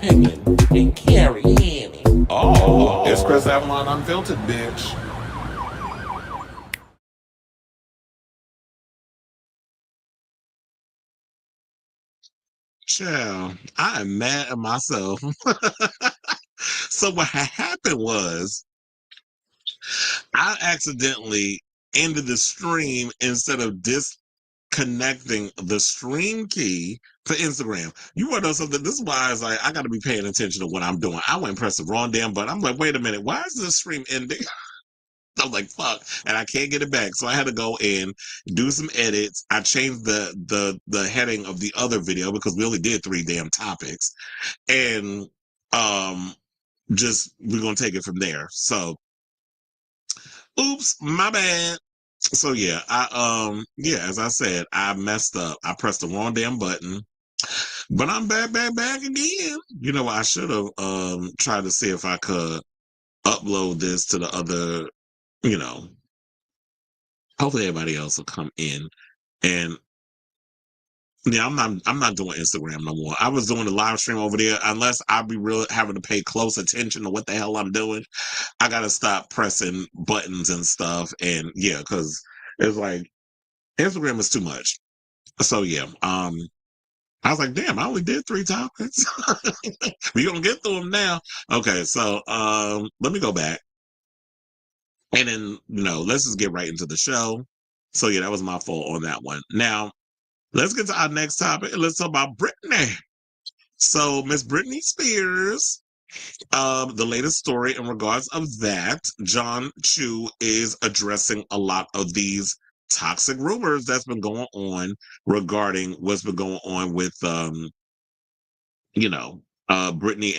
opinion and carry Annie. Oh, it's Chris Avalon Unfiltered, bitch. Child, I am mad at myself. So what happened was I accidentally ended the stream instead of disconnecting the stream key for Instagram. You want to know something? This is why I was like, I got to be paying attention to what I'm doing. I went and pressed the wrong damn button. I'm like, wait a minute, why is this stream ending? I'm like, fuck, and I can't get it back. So I had to go in, do some edits. I changed the heading of the other video because we only did 3 damn topics, and um, just we're gonna take it from there. So, oops, my bad. So yeah, yeah, as I said, I messed up. I pressed the wrong damn button, but I'm back again. You know, I should have tried to see if I could upload this to the other. You know, hopefully everybody else will come in. And yeah, I'm not doing Instagram no more. I was doing the live stream over there. Unless I be real having to pay close attention to what the hell I'm doing, I gotta stop pressing buttons and stuff. And yeah, because it's like Instagram is too much. So yeah, I was like, damn, I only did 3 topics. We gonna get through them now. Okay, so let me go back. And then, let's just get right into the show. So yeah, that was my fault on that one. Now, let's get to our next topic and let's talk about Britney. So Miss Britney Spears, the latest story in regards of that, John Chu is addressing a lot of these toxic rumors that's been going on regarding what's been going on with Britney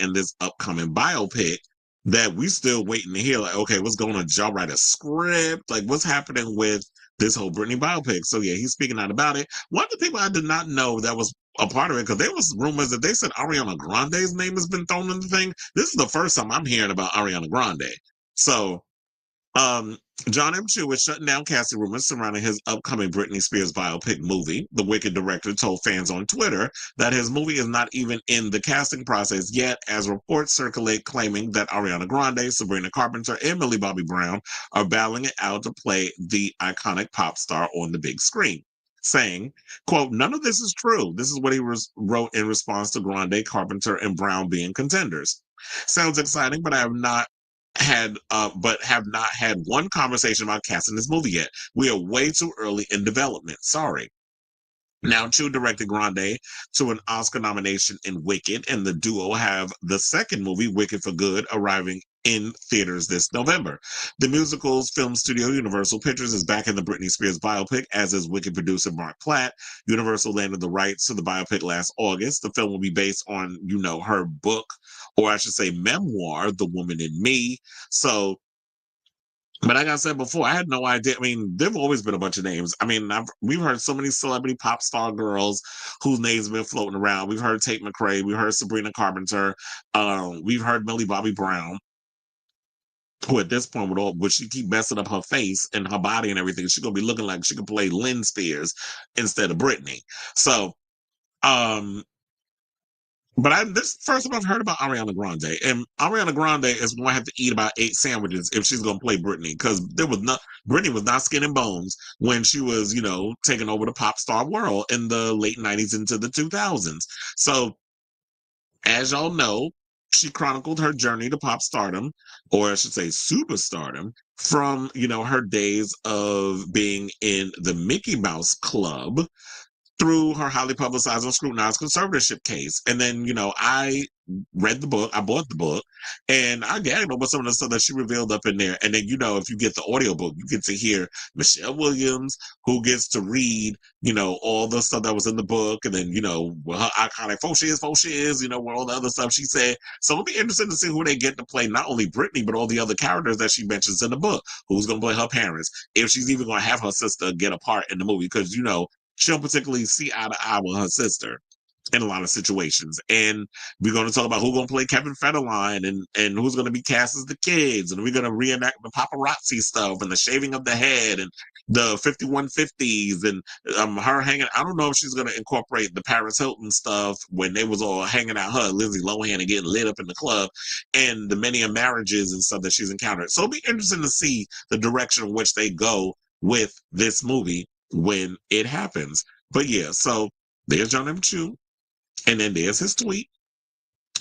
and this upcoming biopic that we still waiting to hear, like, okay, what's going on? Did y'all write a script? Like, what's happening with this whole Britney biopic? So yeah, he's speaking out about it. One of the people I did not know that was a part of it, because there was rumors that they said Ariana Grande's name has been thrown in the thing. This is the first time I'm hearing about Ariana Grande. So um, John M. Chu is shutting down casting rumors surrounding his upcoming Britney Spears biopic movie. The Wicked director told fans on Twitter that his movie is not even in the casting process yet, as reports circulate claiming that Ariana Grande, Sabrina Carpenter, and Millie Bobby Brown are battling it out to play the iconic pop star on the big screen. Saying, quote, none of this is true. This is what he wrote in response to Grande, Carpenter, and Brown being contenders. Sounds exciting, but I have not had one conversation about casting this movie yet. We are way too early in development. Sorry. Now, Chu directed Grande to an Oscar nomination in Wicked, and the duo have the second movie, Wicked for Good, arriving in theaters this November. The musical's film studio, Universal Pictures, is back in the Britney Spears biopic, as is Wicked producer Mark Platt. Universal landed the rights to the biopic last August. The film will be based on, her book, or I should say memoir, The Woman in Me. So, but like I said before, I had no idea. I mean, there've always been a bunch of names. I mean, we've heard so many celebrity pop star girls whose names have been floating around. We've heard Tate McRae. We've heard Sabrina Carpenter. We've heard Millie Bobby Brown, who at this point would she keep messing up her face and her body and everything, she's gonna be looking like she could play Lynn Spears instead of Britney. So, um, but this first time I've heard about Ariana Grande, and Ariana Grande is going to have to eat about 8 sandwiches if she's going to play Britney, because Britney was not skin and bones when she was, taking over the pop star world in the late 90s into the 2000s. So, as y'all know, she chronicled her journey to pop stardom, or I should say superstardom, from, her days of being in the Mickey Mouse Club through her highly publicized and scrutinized conservatorship case. And then, I read the book, I bought the book, and I gagged over some of the stuff that she revealed up in there. And then, if you get the audiobook, you get to hear Michelle Williams, who gets to read, all the stuff that was in the book, and then, her iconic faux is, where all the other stuff she said. So it'll be interesting to see who they get to play not only Britney, but all the other characters that she mentions in the book. Who's going to play her parents, if she's even going to have her sister get a part in the movie, because, she don't particularly see eye to eye with her sister. in a lot of situations. And we're going to talk about who's going to play Kevin Federline and who's going to be cast as the kids. And we're going to reenact the paparazzi stuff and the shaving of the head and the 5150s and her hanging. I don't know if she's going to incorporate the Paris Hilton stuff when they was all hanging out, her, Lindsay Lohan, and getting lit up in the club, and the many marriages and stuff that she's encountered. So it'll be interesting to see the direction in which they go with this movie when it happens. But yeah, so there's John M. Chu. And then there's his tweet,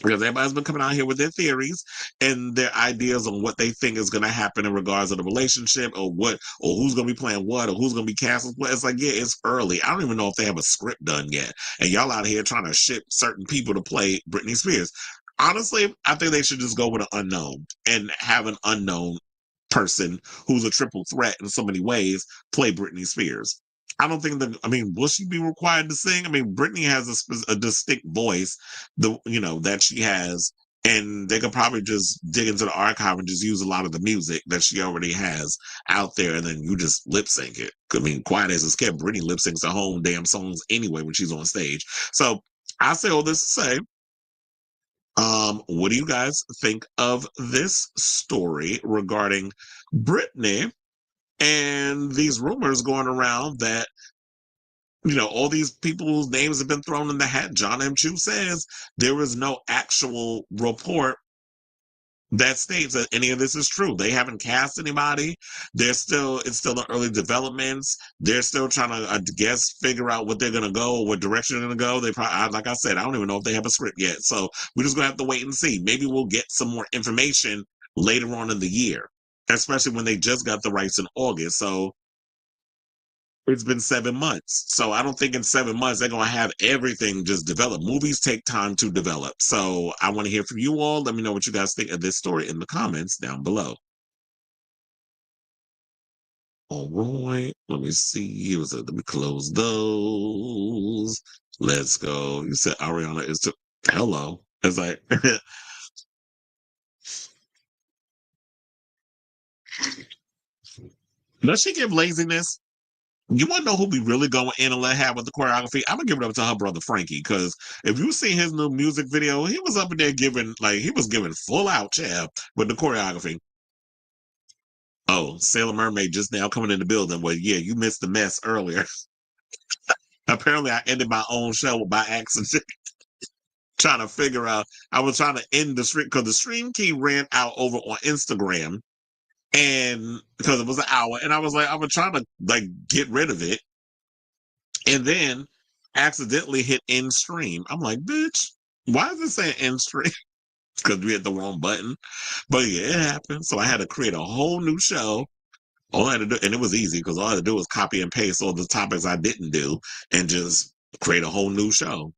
because everybody's been coming out here with their theories and their ideas on what they think is going to happen in regards to the relationship, or what, or who's going to be playing what, or who's going to be cast as what. It's like, yeah, it's early. I don't even know if they have a script done yet. And y'all out here trying to ship certain people to play Britney Spears. Honestly, I think they should just go with an unknown and have an unknown person who's a triple threat in so many ways play Britney Spears. I don't think that. I mean, will she be required to sing? I mean, Britney has a distinct voice, that she has, and they could probably just dig into the archive and just use a lot of the music that she already has out there, and then you just lip sync it. I mean, quiet as it's kept, Britney lip syncs her own damn songs anyway when she's on stage. So I say all this to say, what do you guys think of this story regarding Britney? And these rumors going around that, all these people's names have been thrown in the hat. John M. Chu says there is no actual report that states that any of this is true. They haven't cast anybody. It's still in early developments. They're still trying to, I guess, figure out what they're going to go, what direction they're going to go. They probably, like I said, I don't even know if they have a script yet. So we're just going to have to wait and see. Maybe we'll get some more information later on in the year, especially when they just got the rights in August. So it's been 7 months. So I don't think in 7 months they're going to have everything just developed. Movies take time to develop. So I want to hear from you all. Let me know what you guys think of this story in the comments down below. All right. Let me see. Let me close those. Let's go. You said Ariana is to hello. It's like does she give laziness? You want to know who be really going in and let have with the choreography? I'm gonna give it up to her brother Frankie, because if you see his new music video, he was up in there giving full out chair with the choreography. Oh, Sailor Mermaid just now coming in the building. Well, yeah, you missed the mess earlier. Apparently, I ended my own show by accident. Trying to figure out, I was trying to end the stream because the stream key ran out over on Instagram, and because it was an hour, and I was trying to get rid of it, and then accidentally hit end stream. I'm like, bitch, why is it saying end stream? Because we hit the wrong button. But yeah, it happened. So I had to create a whole new show. All I had to do, and it was easy because all I had to do was copy and paste all the topics I didn't do and just create a whole new show.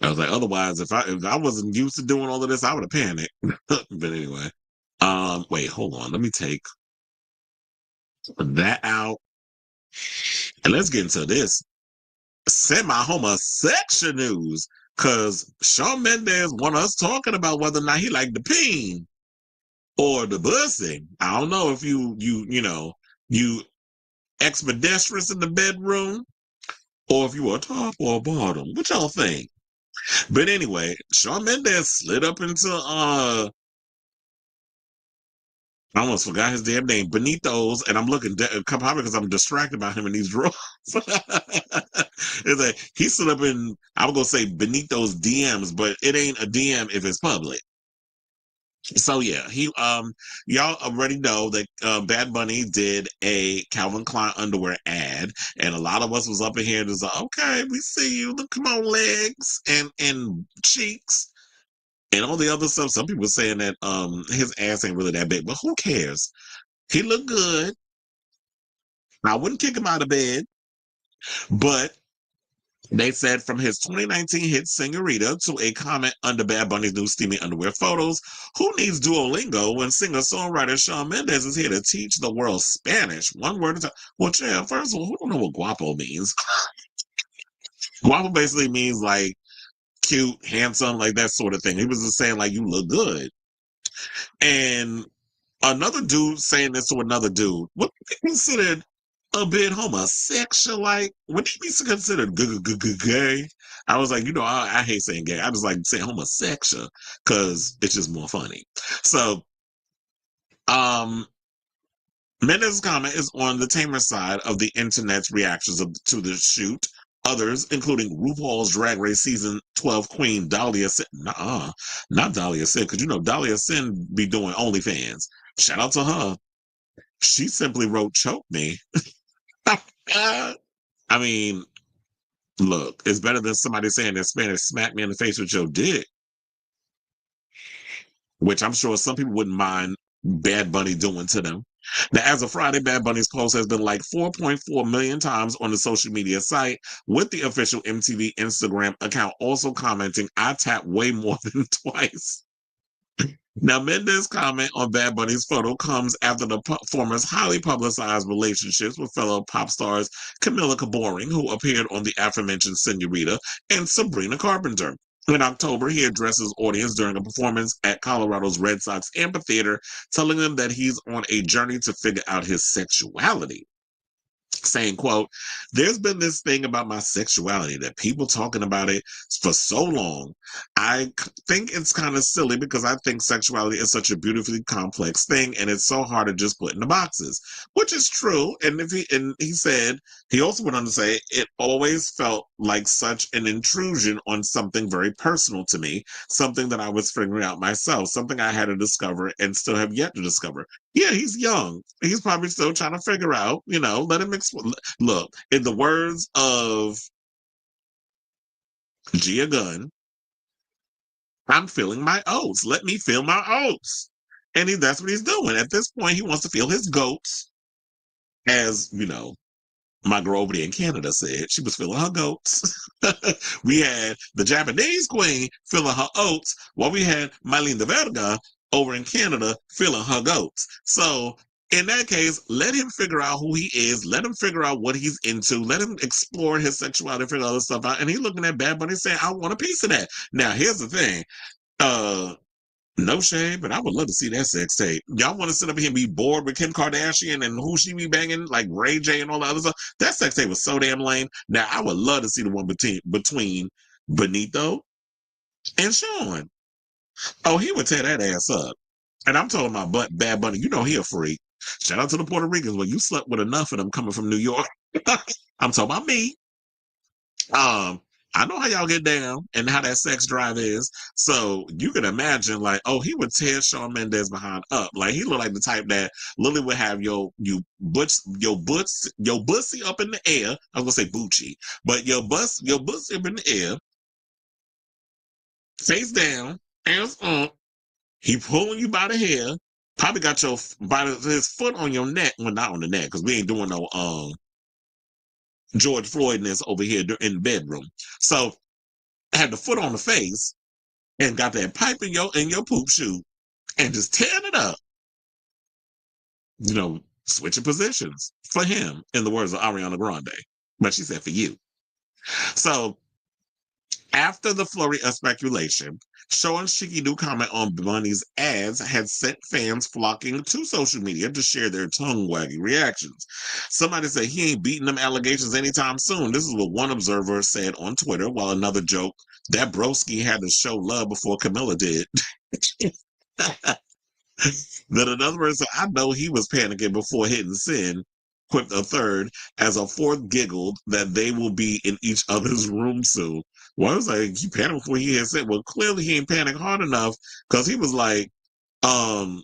I was like, otherwise, if I wasn't used to doing all of this, I would have panicked. But anyway, wait, hold on. Let me take that out, and let's get into this semi-homosexual news. Because Shawn Mendes want us talking about whether or not he liked the peen or the bussing. I don't know if you expeditious in the bedroom, or if you are top or bottom. What y'all think? But anyway, Shawn Mendes slid up into I almost forgot his damn name, Benito's, and I'm looking probably because I'm distracted by him in these drawers. It's like he slid up in, I was gonna say Benito's DMs, but it ain't a DM if it's public. So yeah, y'all already know that Bad Bunny did a Calvin Klein underwear ad, and a lot of us was up in here just like, okay, we see you. Look, come on, legs and cheeks and all the other stuff. Some people saying that his ass ain't really that big, but who cares? He looked good. I wouldn't kick him out of bed, but they said from his 2019 hit Senorita to a comment under Bad Bunny's new steamy underwear photos, who needs Duolingo when singer-songwriter Shawn Mendes is here to teach the world Spanish? One word at a time. Well, Chad, first of all, who don't know what guapo means? Guapo basically means like cute, handsome, like that sort of thing. He was just saying like, you look good. And another dude saying this to another dude, what considered a bit homosexual. Like, would he be considered gay? I was like, I hate saying gay. I just like saying homosexual because it's just more funny. So, um, Mendes' comment is on the tamer side of the internet's reactions to the shoot. Others, including RuPaul's Drag Race Season 12 queen Dahlia Sin. Nuh-uh, not Dahlia Sin, because Dahlia Sin be doing OnlyFans. Shout out to her. She simply wrote "choke me." I mean, look, it's better than somebody saying in Spanish, "smack me in the face with your dick," which I'm sure some people wouldn't mind Bad Bunny doing to them. Now, as of Friday, Bad Bunny's post has been liked 4.4 million times on the social media site, with the official MTV Instagram account also commenting, "I tap way more than twice." Now, Mendes' comment on Bad Bunny's photo comes after the performer's highly publicized relationships with fellow pop stars Camila Cabello, who appeared on the aforementioned Senorita, and Sabrina Carpenter. In October, he addressed his audience during a performance at Colorado's Red Sox Amphitheater, telling them that he's on a journey to figure out his sexuality. Saying, quote, "There's been this thing about my sexuality that people talking about it for so long. I think it's kind of silly because I think sexuality is such a beautifully complex thing and it's so hard to just put in the boxes," which is true. And he said, he also went on to say, "It always felt like such an intrusion on something very personal to me, something that I was figuring out myself, something I had to discover and still have yet to discover." Yeah, he's young. He's probably still trying to figure out, let him look, in the words of Gia Gunn, "I'm feeling my oats. Let me feel my oats." And that's what he's doing. At this point, he wants to feel his goats, as, my girl over there in Canada said. She was feeling her goats. We had the Japanese queen feeling her oats, while we had Miley de Verga over in Canada feeling her goats. So in that case, let him figure out who he is. Let him figure out what he's into. Let him explore his sexuality, figure other stuff out. And he's looking at Bad Bunny saying, "I want a piece of that." Now, here's the thing. No shade, but I would love to see that sex tape. Y'all want to sit up here and be bored with Kim Kardashian and who she be banging, like Ray J and all the other stuff? That sex tape was so damn lame. Now, I would love to see the one between Benito and Shawn. Oh, he would tear that ass up. And I'm talking about Bad Bunny. He a freak. Shout out to the Puerto Ricans. Well, you slept with enough of them coming from New York. I'm talking about me. Um, I know how y'all get down and how that sex drive is. So you can imagine, like, oh, he would tear Shawn Mendes behind up. Like, he looked like the type that Lily would have your bussy up in the air. I was gonna say Bucci, but your bussy up in the air, face down, hands up. He pulling you by the hair. Probably got his foot on your neck. Well, not on the neck, because we ain't doing no George Floydness over here in the bedroom. So had the foot on the face and got that pipe in your poop shoe and just tearing it up. Switching positions for him, in the words of Ariana Grande. But she said for you. So after the flurry of speculation, Shawn's cheeky new comment on Bunny's ads had sent fans flocking to social media to share their tongue-wagging reactions. Somebody said he ain't beating them allegations anytime soon. This is what one observer said on Twitter, while another joked that broski had to show love before Camilla did. Then another person said, "I know he was panicking before hitting send," quipped a third, as a fourth giggled that they will be in each other's room soon. Well, I was like, he panicked before he had said, well, clearly he ain't panicked hard enough, because he was like,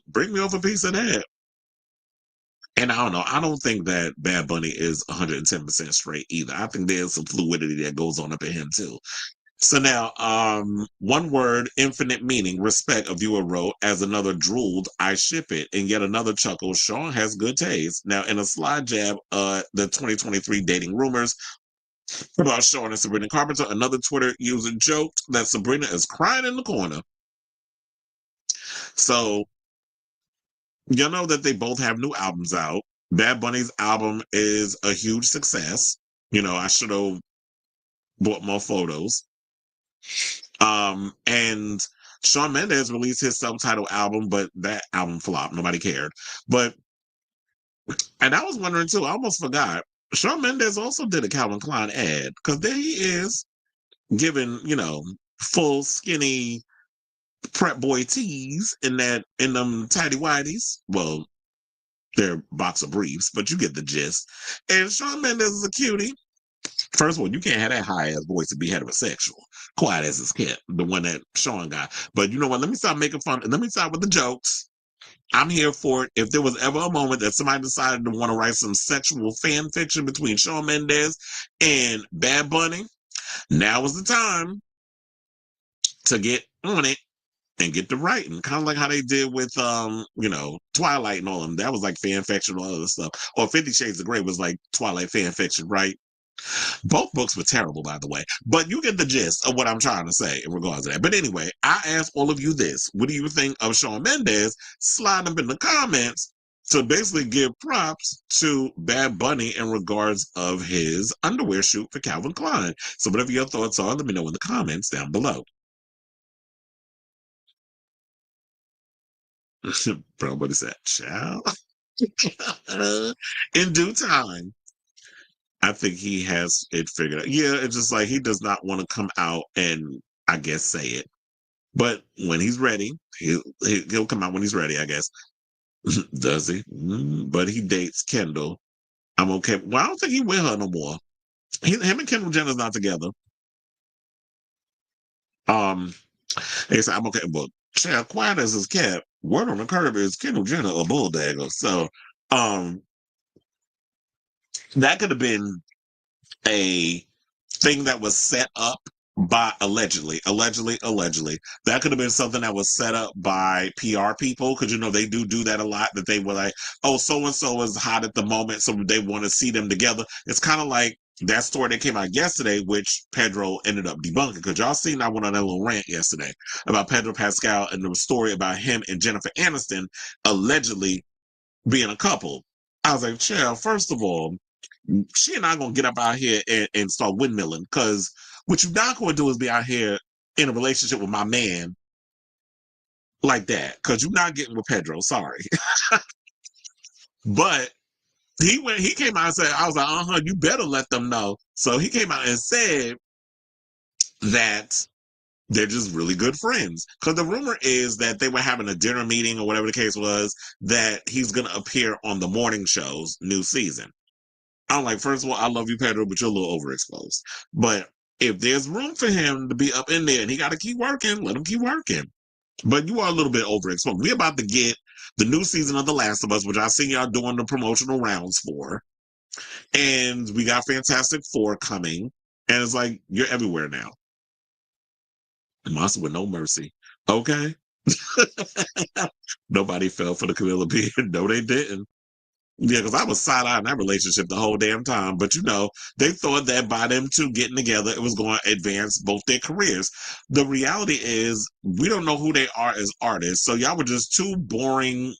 bring me over a piece of that. And I don't know. I don't think that Bad Bunny is 110% straight either. I think there's some fluidity that goes on up in him too. So now, one word, infinite meaning, respect, a viewer wrote, as another drooled, "I ship it." And yet another chuckle, "Shawn has good taste." Now, in a sly jab, the 2023 dating rumors about Shawn and Sabrina Carpenter, another Twitter user joked that Sabrina is crying in the corner. So, you know that they both have new albums out. Bad Bunny's album is a huge success. I should have bought more photos. And Shawn Mendes released his self-titled album, but that album flopped. Nobody cared. But And I was wondering too, I almost forgot. Shawn Mendes also did a Calvin Klein ad because there he is giving, full skinny prep boy tees in them tidy whities. Well, they're boxer briefs, but you get the gist. And Shawn Mendes is a cutie. First of all, you can't have that high ass voice to be heterosexual. Quiet as it's kept, the one that Shawn got. But you know what? Let me stop making fun. Let me stop with the jokes. I'm here for it. If there was ever a moment that somebody decided to want to write some sexual fan fiction between Shawn Mendes and Bad Bunny, now is the time to get on it and get to writing. Kind of like how they did with Twilight and all of them. That was like fan fiction and all other stuff. Or 50 Shades of Grey was like Twilight fan fiction, right? Both books were terrible, by the way, but you get the gist of what I'm trying to say in regards to that. But anyway, I ask all of you this. What do you think of Shawn Mendes? Slide them in the comments to basically give props to Bad Bunny in regards of his underwear shoot for Calvin Klein. So whatever your thoughts are, let me know in the comments down below. Bro, what is that? Child? In due time. I think he has it figured out. Yeah, it's just like he does not want to come out and I guess say it. But when he's ready, he'll come out when he's ready, I guess. Does he? But he dates Kendall. I'm okay. Well, I don't think he with her no more. Him and Kendall Jenner's not together. He said, I'm okay. But child, quiet as his cat. Word on the curb is Kendall Jenner a bulldagger. So that could have been a thing that was set up by allegedly that could have been something that was set up by PR people because they do that a lot, that they were like, oh, so and so is hot at the moment, so they want to see them together. It's kind of like that story that came out yesterday, which Pedro ended up debunking, because y'all seen I went on that little rant yesterday about Pedro Pascal and the story about him and Jennifer Aniston allegedly being a couple. I was like, child, first of all, she and I gonna get up out here and start windmilling, because what you're not gonna do is be out here in a relationship with my man like that, because you're not getting with Pedro. Sorry. But he came out and said, I was like, you better let them know. So he came out and said that they're just really good friends. Because the rumor is that they were having a dinner meeting or whatever the case was, that he's gonna appear on the morning show's new season. I'm like, first of all, I love you, Pedro, but you're a little overexposed. But if there's room for him to be up in there and he got to keep working, let him keep working. But you are a little bit overexposed. We're about to get the new season of The Last of Us, which I see y'all doing the promotional rounds for. And we got Fantastic Four coming. And it's like, you're everywhere now. Monster with no mercy. Okay. Nobody fell for the Camilla Beard. No, they didn't. Yeah, because I was side-eyeing that relationship the whole damn time. But, they thought that by them two getting together, it was going to advance both their careers. The reality is, we don't know who they are as artists. So y'all were just two boring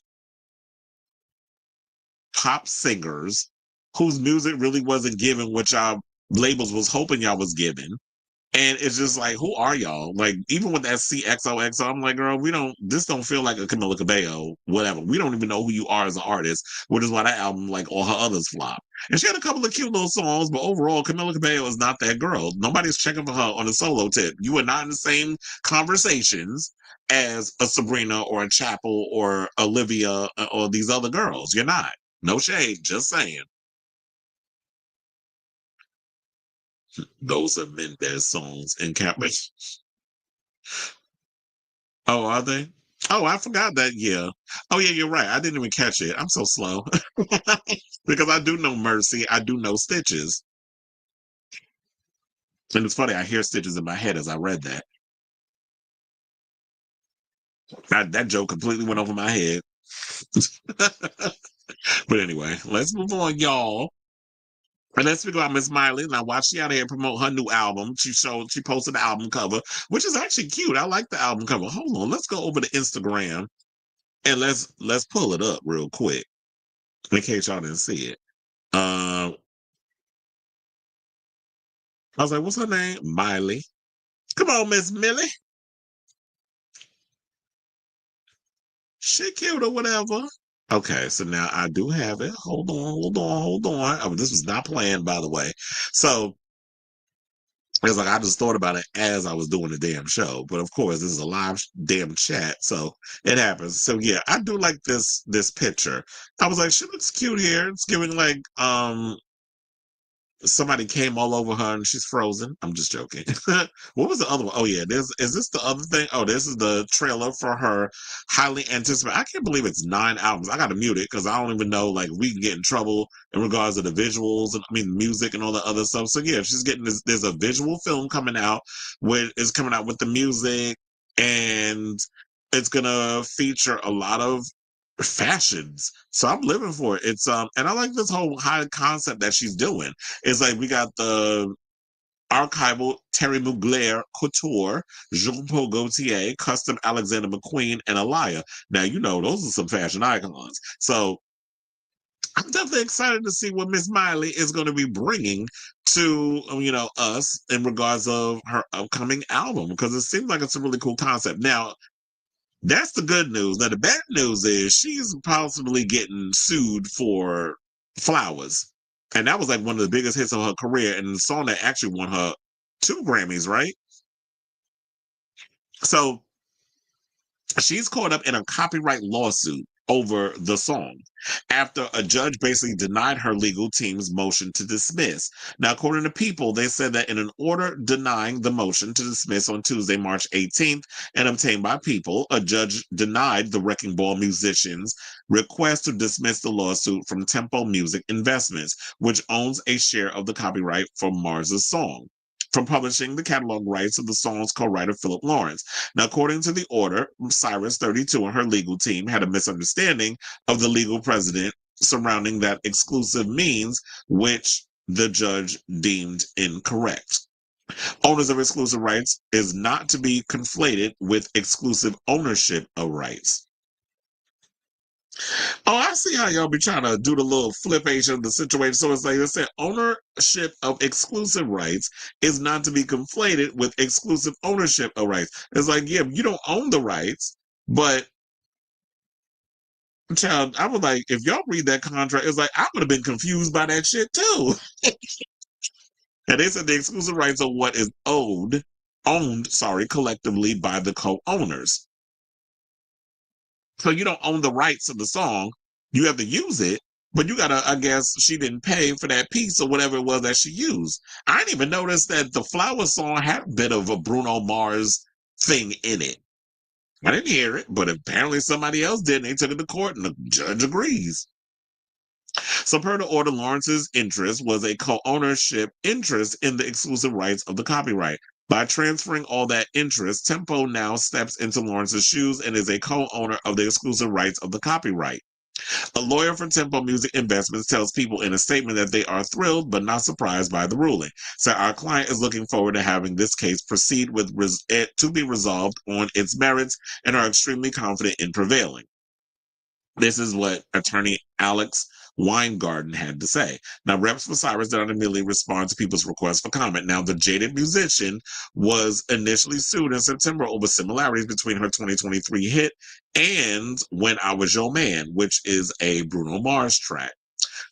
pop singers whose music really wasn't giving what y'all labels was hoping y'all was giving. And it's just like, who are y'all? Like, even with that CXOXO, I'm like, girl, this don't feel like a Camila Cabello, whatever. We don't even know who you are as an artist, which is why that album, like all her others, flop. And she had a couple of cute little songs, but overall, Camila Cabello is not that girl. Nobody's checking for her on a solo tip. You are not in the same conversations as a Sabrina or a Chapel or Olivia or these other girls. You're not. No shade, just saying. Those are Mendes songs in Campbell. Oh, are they? Oh, I forgot that. Yeah. Oh, yeah, you're right. I didn't even catch it. I'm so slow. Because I do know Mercy. I do know Stitches. And it's funny, I hear Stitches in my head as I read that. That joke completely went over my head. But anyway, let's move on, y'all. And let's speak about Miss Miley. Now, while she out here promote her new album, she posted the album cover, which is actually cute. I like the album cover. Hold on, let's go over to Instagram and let's pull it up real quick in case y'all didn't see it. I was like, what's her name? Miley. Come on, Miss Millie. She cute or whatever. Okay, so now I do have it. Hold on, hold on, hold on. Oh, this was not planned, by the way. So it's like I just thought about it as I was doing the damn show. But of course, this is a live damn chat, so it happens. So yeah, I do like this picture. I was like, she looks cute here. It's giving like somebody came all over her and she's frozen. I'm just joking. What was the other one? Oh yeah, is this the other thing? Oh, this is the trailer for her highly anticipated. I can't believe it's 9 albums. I gotta mute it because I don't even know like we can get in trouble in regards to the visuals and I mean music and all the other stuff. So yeah, she's getting this. There's a visual film coming out coming out with the music and it's gonna feature a lot of fashions. So I'm living for it. It's and I like this whole high concept that she's doing. It's like we got the archival Terry Mugler couture, Jean Paul Gaultier, custom Alexander McQueen, and Alaya. Now you know those are some fashion icons. So I'm definitely excited to see what Miss Miley is going to be bringing to us in regards of her upcoming album because it seems like it's a really cool concept. Now that's the good news. Now, the bad news is she's possibly getting sued for Flowers. And that was like one of the biggest hits of her career. And the song that actually won her 2 Grammys, right? So she's caught up in a copyright lawsuit over the song after a judge basically denied her legal team's motion to dismiss. Now, according to People, they said that in an order denying the motion to dismiss on Tuesday, March 18th, and obtained by People, a judge denied the Wrecking Ball musicians' request to dismiss the lawsuit from Tempo Music Investments, which owns a share of the copyright for Mars's song, from publishing the catalog rights of the song's co-writer Philip Lawrence. Now, according to the order, Cyrus, 32, and her legal team had a misunderstanding of the legal precedent surrounding that exclusive means, which the judge deemed incorrect. Owners of exclusive rights is not to be conflated with exclusive ownership of rights. Oh, I see how y'all be trying to do the little flipation of the situation. So it's like they said ownership of exclusive rights is not to be conflated with exclusive ownership of rights. It's like, yeah, you don't own the rights, but child, I was like, if y'all read that contract, it's like I would have been confused by that shit too. And they said the exclusive rights are what is owned, collectively by the co-owners. So you don't own the rights of the song. You have to use it, but you gotta, I guess she didn't pay for that piece or whatever it was that she used. I didn't even notice that the Flower song had a bit of a Bruno Mars thing in it. I didn't hear it, but apparently somebody else did. And they took it to court and the judge agrees. So per the order, Lawrence's interest was a co-ownership interest in the exclusive rights of the copyright. By transferring all that interest, Tempo now steps into Lawrence's shoes and is a co-owner of the exclusive rights of the copyright. A lawyer for Tempo Music Investments tells People in a statement that they are thrilled but not surprised by the ruling. So our client is looking forward to having this case proceed with it to be resolved on its merits and are extremely confident in prevailing. This is what attorney Alex Weingarten had to say. Now, reps for Cyrus did not immediately respond to People's request for comment. Now, the jaded musician was initially sued in September over similarities between her 2023 hit and When I Was Your Man, which is a Bruno Mars track.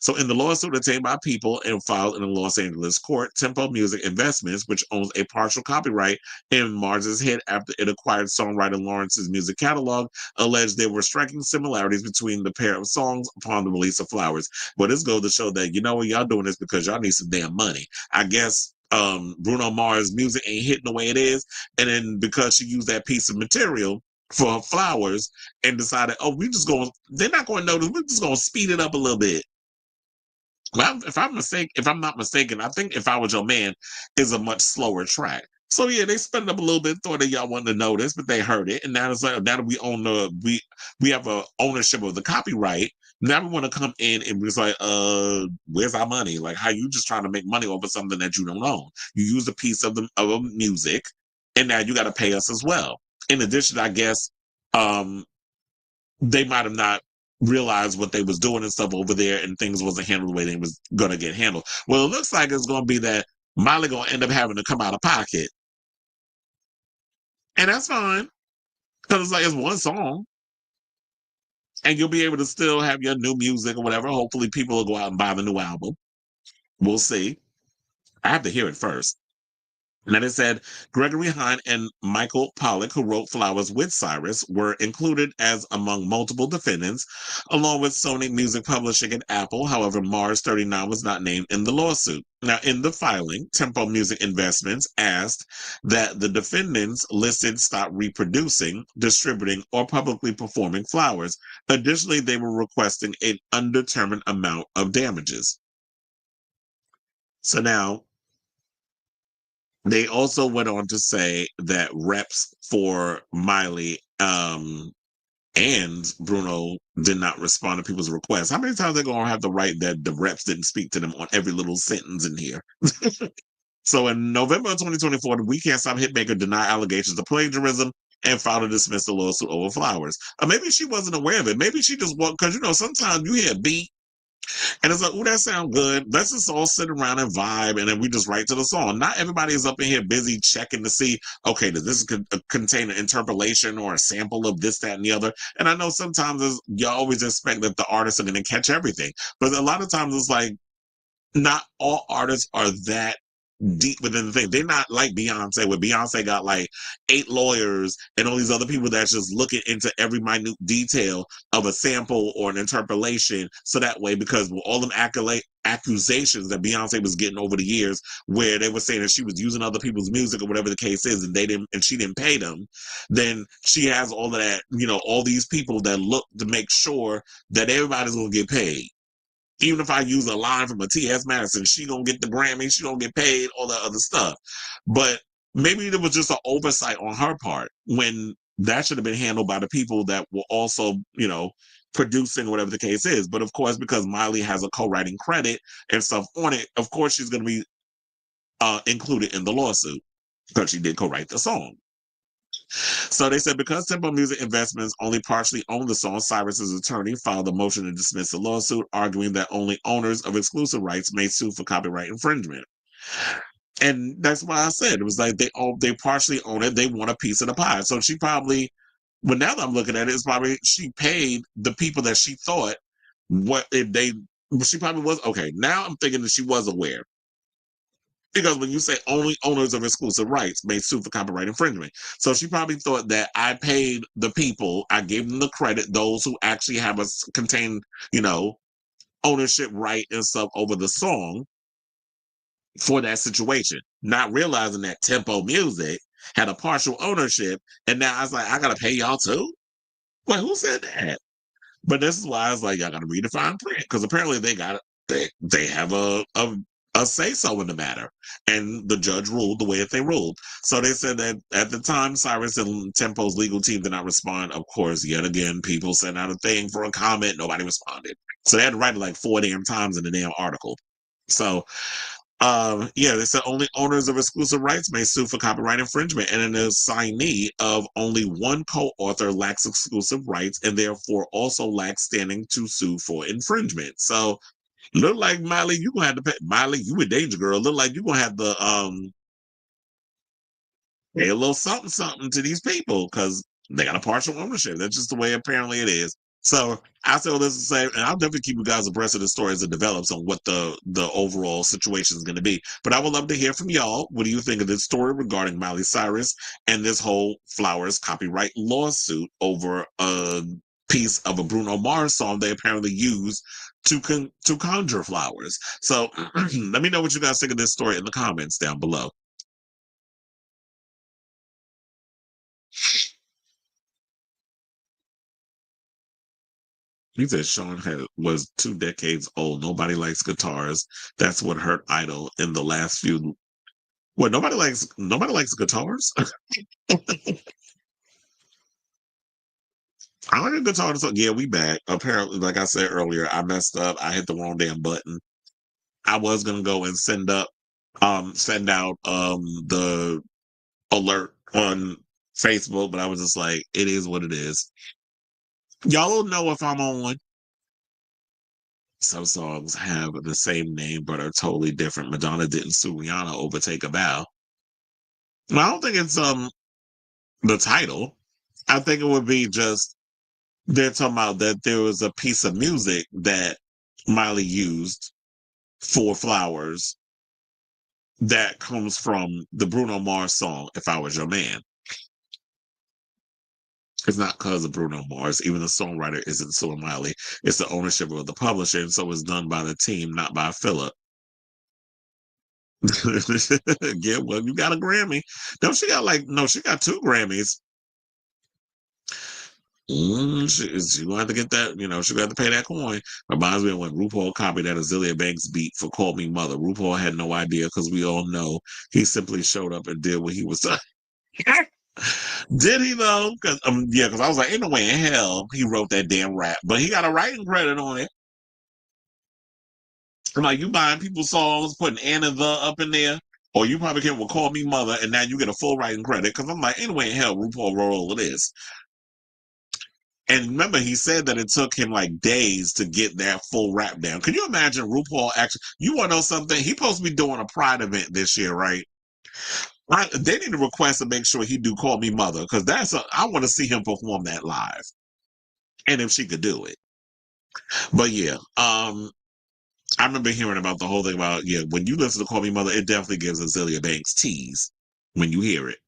So in the lawsuit obtained by People and filed in the Los Angeles court, Tempo Music Investments, which owns a partial copyright in Mars's hit after it acquired songwriter Lawrence's music catalog, alleged there were striking similarities between the pair of songs upon the release of Flowers. But this goes to show that, you know what, y'all doing this because y'all need some damn money. I guess Bruno Mars' music ain't hitting the way it is. And then because she used that piece of material for Flowers and decided, oh, they're not going to notice, we're just going to speed it up a little bit. Well, if I'm not mistaken, I think If I Was Your Man is a much slower track. So yeah, they sped it up a little bit, thought that y'all wanted to know this, but they heard it, and now it's like now that we own we have a ownership of the copyright. Now we want to come in and it's like, where's our money? Like, how you just trying to make money off of something that you don't own? You use a piece of the music, and now you got to pay us as well. In addition, I guess they might have not realized what they was doing and stuff over there and things wasn't handled the way they was going to get handled. Well, it looks like it's going to be that Miley going to end up having to come out of pocket. And that's fine because it's like it's one song. And you'll be able to still have your new music or whatever. Hopefully people will go out and buy the new album. We'll see. I have to hear it first. And then it said Gregory Hine and Michael Pollack, who wrote Flowers with Cyrus, were included as among multiple defendants, along with Sony Music Publishing and Apple. However, Mars 39 was not named in the lawsuit. Now, in the filing, Tempo Music Investments asked that the defendants listed stop reproducing, distributing, or publicly performing Flowers. Additionally, they were requesting an undetermined amount of damages. So now, they also went on to say that reps for Miley and Bruno did not respond to people's requests. How many times are they going to have to write that the reps didn't speak to them on every little sentence in here? So in November of 2024, the We Can't Stop hitmaker denied allegations of plagiarism and filed a dismissal lawsuit over Flowers. Or maybe she wasn't aware of it. Maybe she just wasn't, because, you know, sometimes you hear a beat and it's like, oh, that sounds good. Let's just all sit around and vibe, and then we just write to the song. Not everybody is up in here busy checking to see, okay, does this contain an interpolation or a sample of this, that, and the other? And I know sometimes you always expect that the artists are going to catch everything. But a lot of times it's like, not all artists are that deep within the thing. They're not like Beyonce, where Beyonce got like 8 lawyers and all these other people that's just looking into every minute detail of a sample or an interpolation. So that way, because all them accusations that Beyonce was getting over the years, where they were saying that she was using other people's music or whatever the case is, and she didn't pay them, then she has all of that, you know, all these people that look to make sure that everybody's gonna get paid. Even if I use a line from a T.S. Madison, she gonna get the Grammy, she gonna get paid, all that other stuff. But maybe there was just an oversight on her part when that should have been handled by the people that were also, you know, producing whatever the case is. But of course, because Miley has a co-writing credit and stuff on it, of course she's gonna be included in the lawsuit because she did co-write the song. So they said because Tempo Music Investments only partially own the song, Cyrus's attorney filed a motion to dismiss the lawsuit, arguing that only owners of exclusive rights may sue for copyright infringement. And that's why I said it was like they partially own it. They want a piece of the pie. So she probably, well, now that I'm looking at it, it's probably she paid the people that she thought what if they. She probably was okay. Now I'm thinking that she was aware. Because when you say only owners of exclusive rights may sue for copyright infringement. So she probably thought that I paid the people, I gave them the credit, those who actually have contain, you know, ownership right and stuff over the song for that situation. Not realizing that Tempo Music had a partial ownership. And now I was like, I got to pay y'all too? Like, who said that? But this is why I was like, y'all got to read the fine print. Because apparently they have a say so in the matter, and the judge ruled the way that they ruled. So they said that at the time, Cyrus and Tempo's legal team did not respond. Of course, yet again, people sent out a thing for a comment, nobody responded. So they had to write it like 4 damn times in the damn article. So yeah, they said only owners of exclusive rights may sue for copyright infringement, and an assignee of only one co-author lacks exclusive rights and therefore also lacks standing to sue for infringement. So look like Miley, you gonna have to pay. Miley, you a danger girl. Look like you gonna have to pay a little something something to these people because they got a partial ownership. That's just the way apparently it is. So I say all this to say, and I'll definitely keep you guys abreast of the story as it develops on what the overall situation is going to be. But I would love to hear from y'all. What do you think of this story regarding Miley Cyrus and this whole Flowers copyright lawsuit over a piece of a Bruno Mars song they apparently used to conjure flowers? So let me know what you guys think of this story in the comments down below. He said Shawn was 2 decades old. Nobody likes guitars. That's what hurt Idol in the last few. What, nobody likes guitars? I like a guitar. So yeah, we back. Apparently, like I said earlier, I messed up. I hit the wrong damn button. I was gonna go and send out the alert on Facebook, but I was just like, it is what it is. Y'all don't know if I'm on. Some songs have the same name but are totally different. Madonna didn't sue Rihanna over Take a Bow. Well, I don't think it's the title. I think it would be just they're talking about that there was a piece of music that Miley used for Flowers that comes from the Bruno Mars song, If I Was Your Man. It's not because of Bruno Mars. Even the songwriter isn't suing Miley. It's the ownership of the publisher, and so it's done by the team, not by Philip. Yeah, well, you got a Grammy. No, she got 2 Grammys. She gonna have to get that, she gonna have to pay that coin. Reminds me of when RuPaul copied that Azealia Banks beat for Call Me Mother. RuPaul had no idea because we all know he simply showed up and did what he was saying. Did he though? Because I was like, ain't no way in hell he wrote that damn rap, but he got a writing credit on it. I'm like, you buying people's songs, putting "and" and "the" up in there, or you probably can will Call Me Mother, and now you get a full writing credit. Because I'm like, ain't no way in hell RuPaul wrote all of this. And remember, he said that it took him like days to get that full rap down. Can you imagine RuPaul actually? You want to know something? He's supposed to be doing a Pride event this year, right? They need to request to make sure he do Call Me Mother because I want to see him perform that live, and if she could do it. But yeah, I remember hearing about the whole thing about when you listen to Call Me Mother, it definitely gives Azealia Banks tease when you hear it.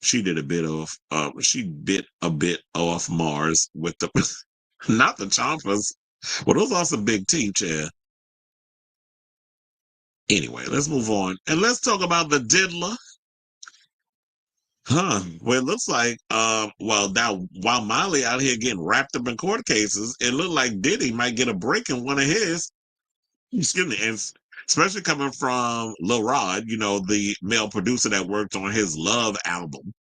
She did a bit of she bit a bit off Mars with the not the chompers. Well, those are some big teeth, Chad. Anyway, let's move on. And let's talk about the diddler. Huh. Well, it looks like, well, now, while Miley out here getting wrapped up in court cases, it looked like Diddy might get a break in one of his. Excuse me. And especially coming from Lil Rod, the male producer that worked on his Love album,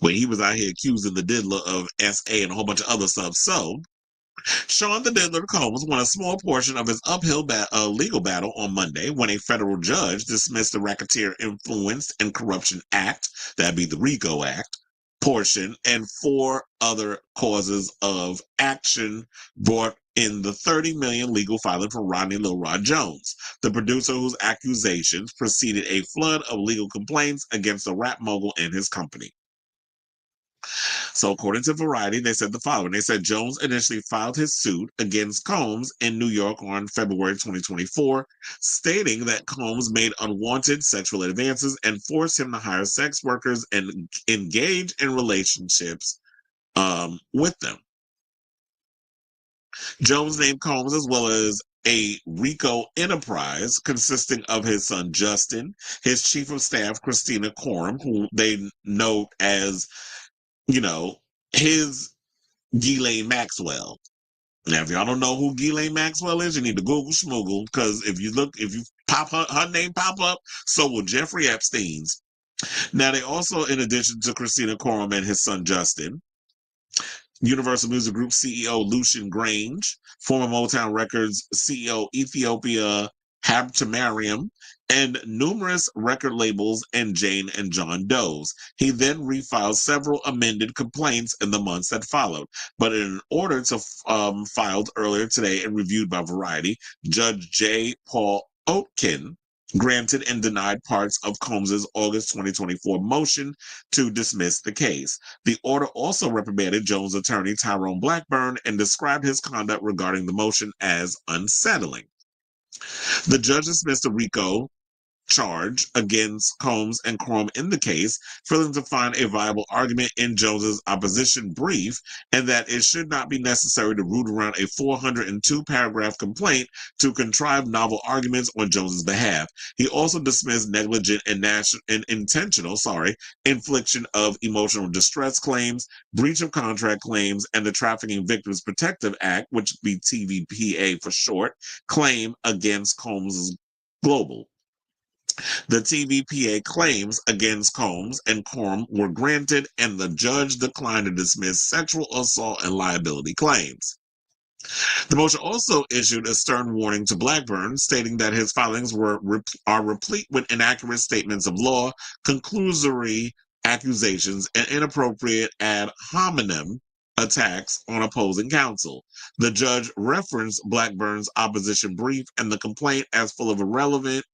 when he was out here accusing the diddler of SA and a whole bunch of other stuff. So, Shawn the Diddler Combs won a small portion of his uphill legal battle on Monday when a federal judge dismissed the Racketeer Influence and Corruption Act, that'd be the RICO Act, portion, and 4 other causes of action brought in the $30 million legal filing from Rodney Lil Rod Jones, the producer whose accusations preceded a flood of legal complaints against the rap mogul and his company. So, according to Variety, they said the following. They said Jones initially filed his suit against Combs in New York on February 2024, stating that Combs made unwanted sexual advances and forced him to hire sex workers and engage in relationships with them. Jones named Combs as well as a RICO enterprise consisting of his son Justin, his chief of staff Christina Coram, who they note as his Ghislaine Maxwell. Now, if y'all don't know who Ghislaine Maxwell is, you need to Google Schmoogle because if you pop her name pop up, so will Jeffrey Epstein's. Now, they also, in addition to Christina Coram and his son Justin, Universal Music Group CEO Lucian Grange, former Motown Records CEO Ethiopia Habtemariam, and numerous record labels and Jane and John Doe's. He then refiled several amended complaints in the months that followed. But in an order to filed earlier today and reviewed by Variety, Judge J. Paul Oetken granted and denied parts of Combs's August 2024 motion to dismiss the case. The order also reprimanded Jones' attorney Tyrone Blackburn and described his conduct regarding the motion as unsettling. The judge dismissed the RICO charge against Combs and Coram in the case, failing to find a viable argument in Jones's opposition brief, and that it should not be necessary to root around a 402-paragraph complaint to contrive novel arguments on Jones's behalf. He also dismissed negligent and intentional, infliction of emotional distress claims, breach of contract claims, and the Trafficking Victims Protective Act, which would be TVPA for short, claim against Combs Global. The TVPA claims against Combs and Coram were granted, and the judge declined to dismiss sexual assault and liability claims. The motion also issued a stern warning to Blackburn, stating that his filings are replete with inaccurate statements of law, conclusory accusations, and inappropriate ad hominem attacks on opposing counsel. The judge referenced Blackburn's opposition brief and the complaint as full of irrelevant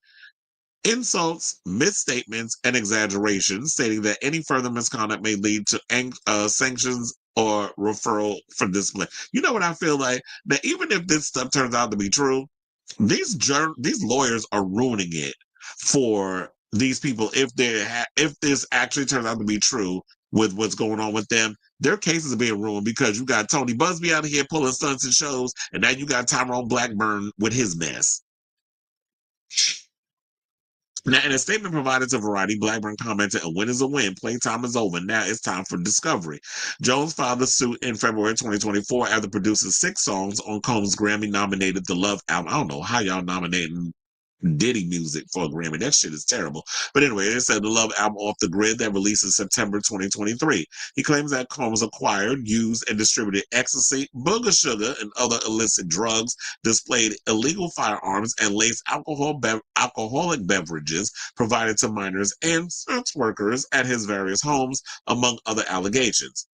insults, misstatements, and exaggerations, stating that any further misconduct may lead to sanctions or referral for discipline. You know what I feel like? That even if this stuff turns out to be true, these lawyers are ruining it for these people. If this actually turns out to be true with what's going on with them, their cases are being ruined because you got Tony Busby out here pulling stunts and shows, and now you got Tyrone Blackburn with his mess. Now, in a statement provided to Variety, Blackburn commented, "A win is a win. Playtime is over. Now it's time for discovery." Jones filed the suit in February 2024 after producing 6 songs on Combs' Grammy-nominated The Love album. I don't know how y'all nominating Diddy music for a Grammy. That shit is terrible. But anyway, it said The Love album Off the Grid that released in September 2023. He claims that Combs acquired, used, and distributed ecstasy, booger sugar, and other illicit drugs, displayed illegal firearms, and laced alcoholic beverages provided to minors and sex workers at his various homes, among other allegations.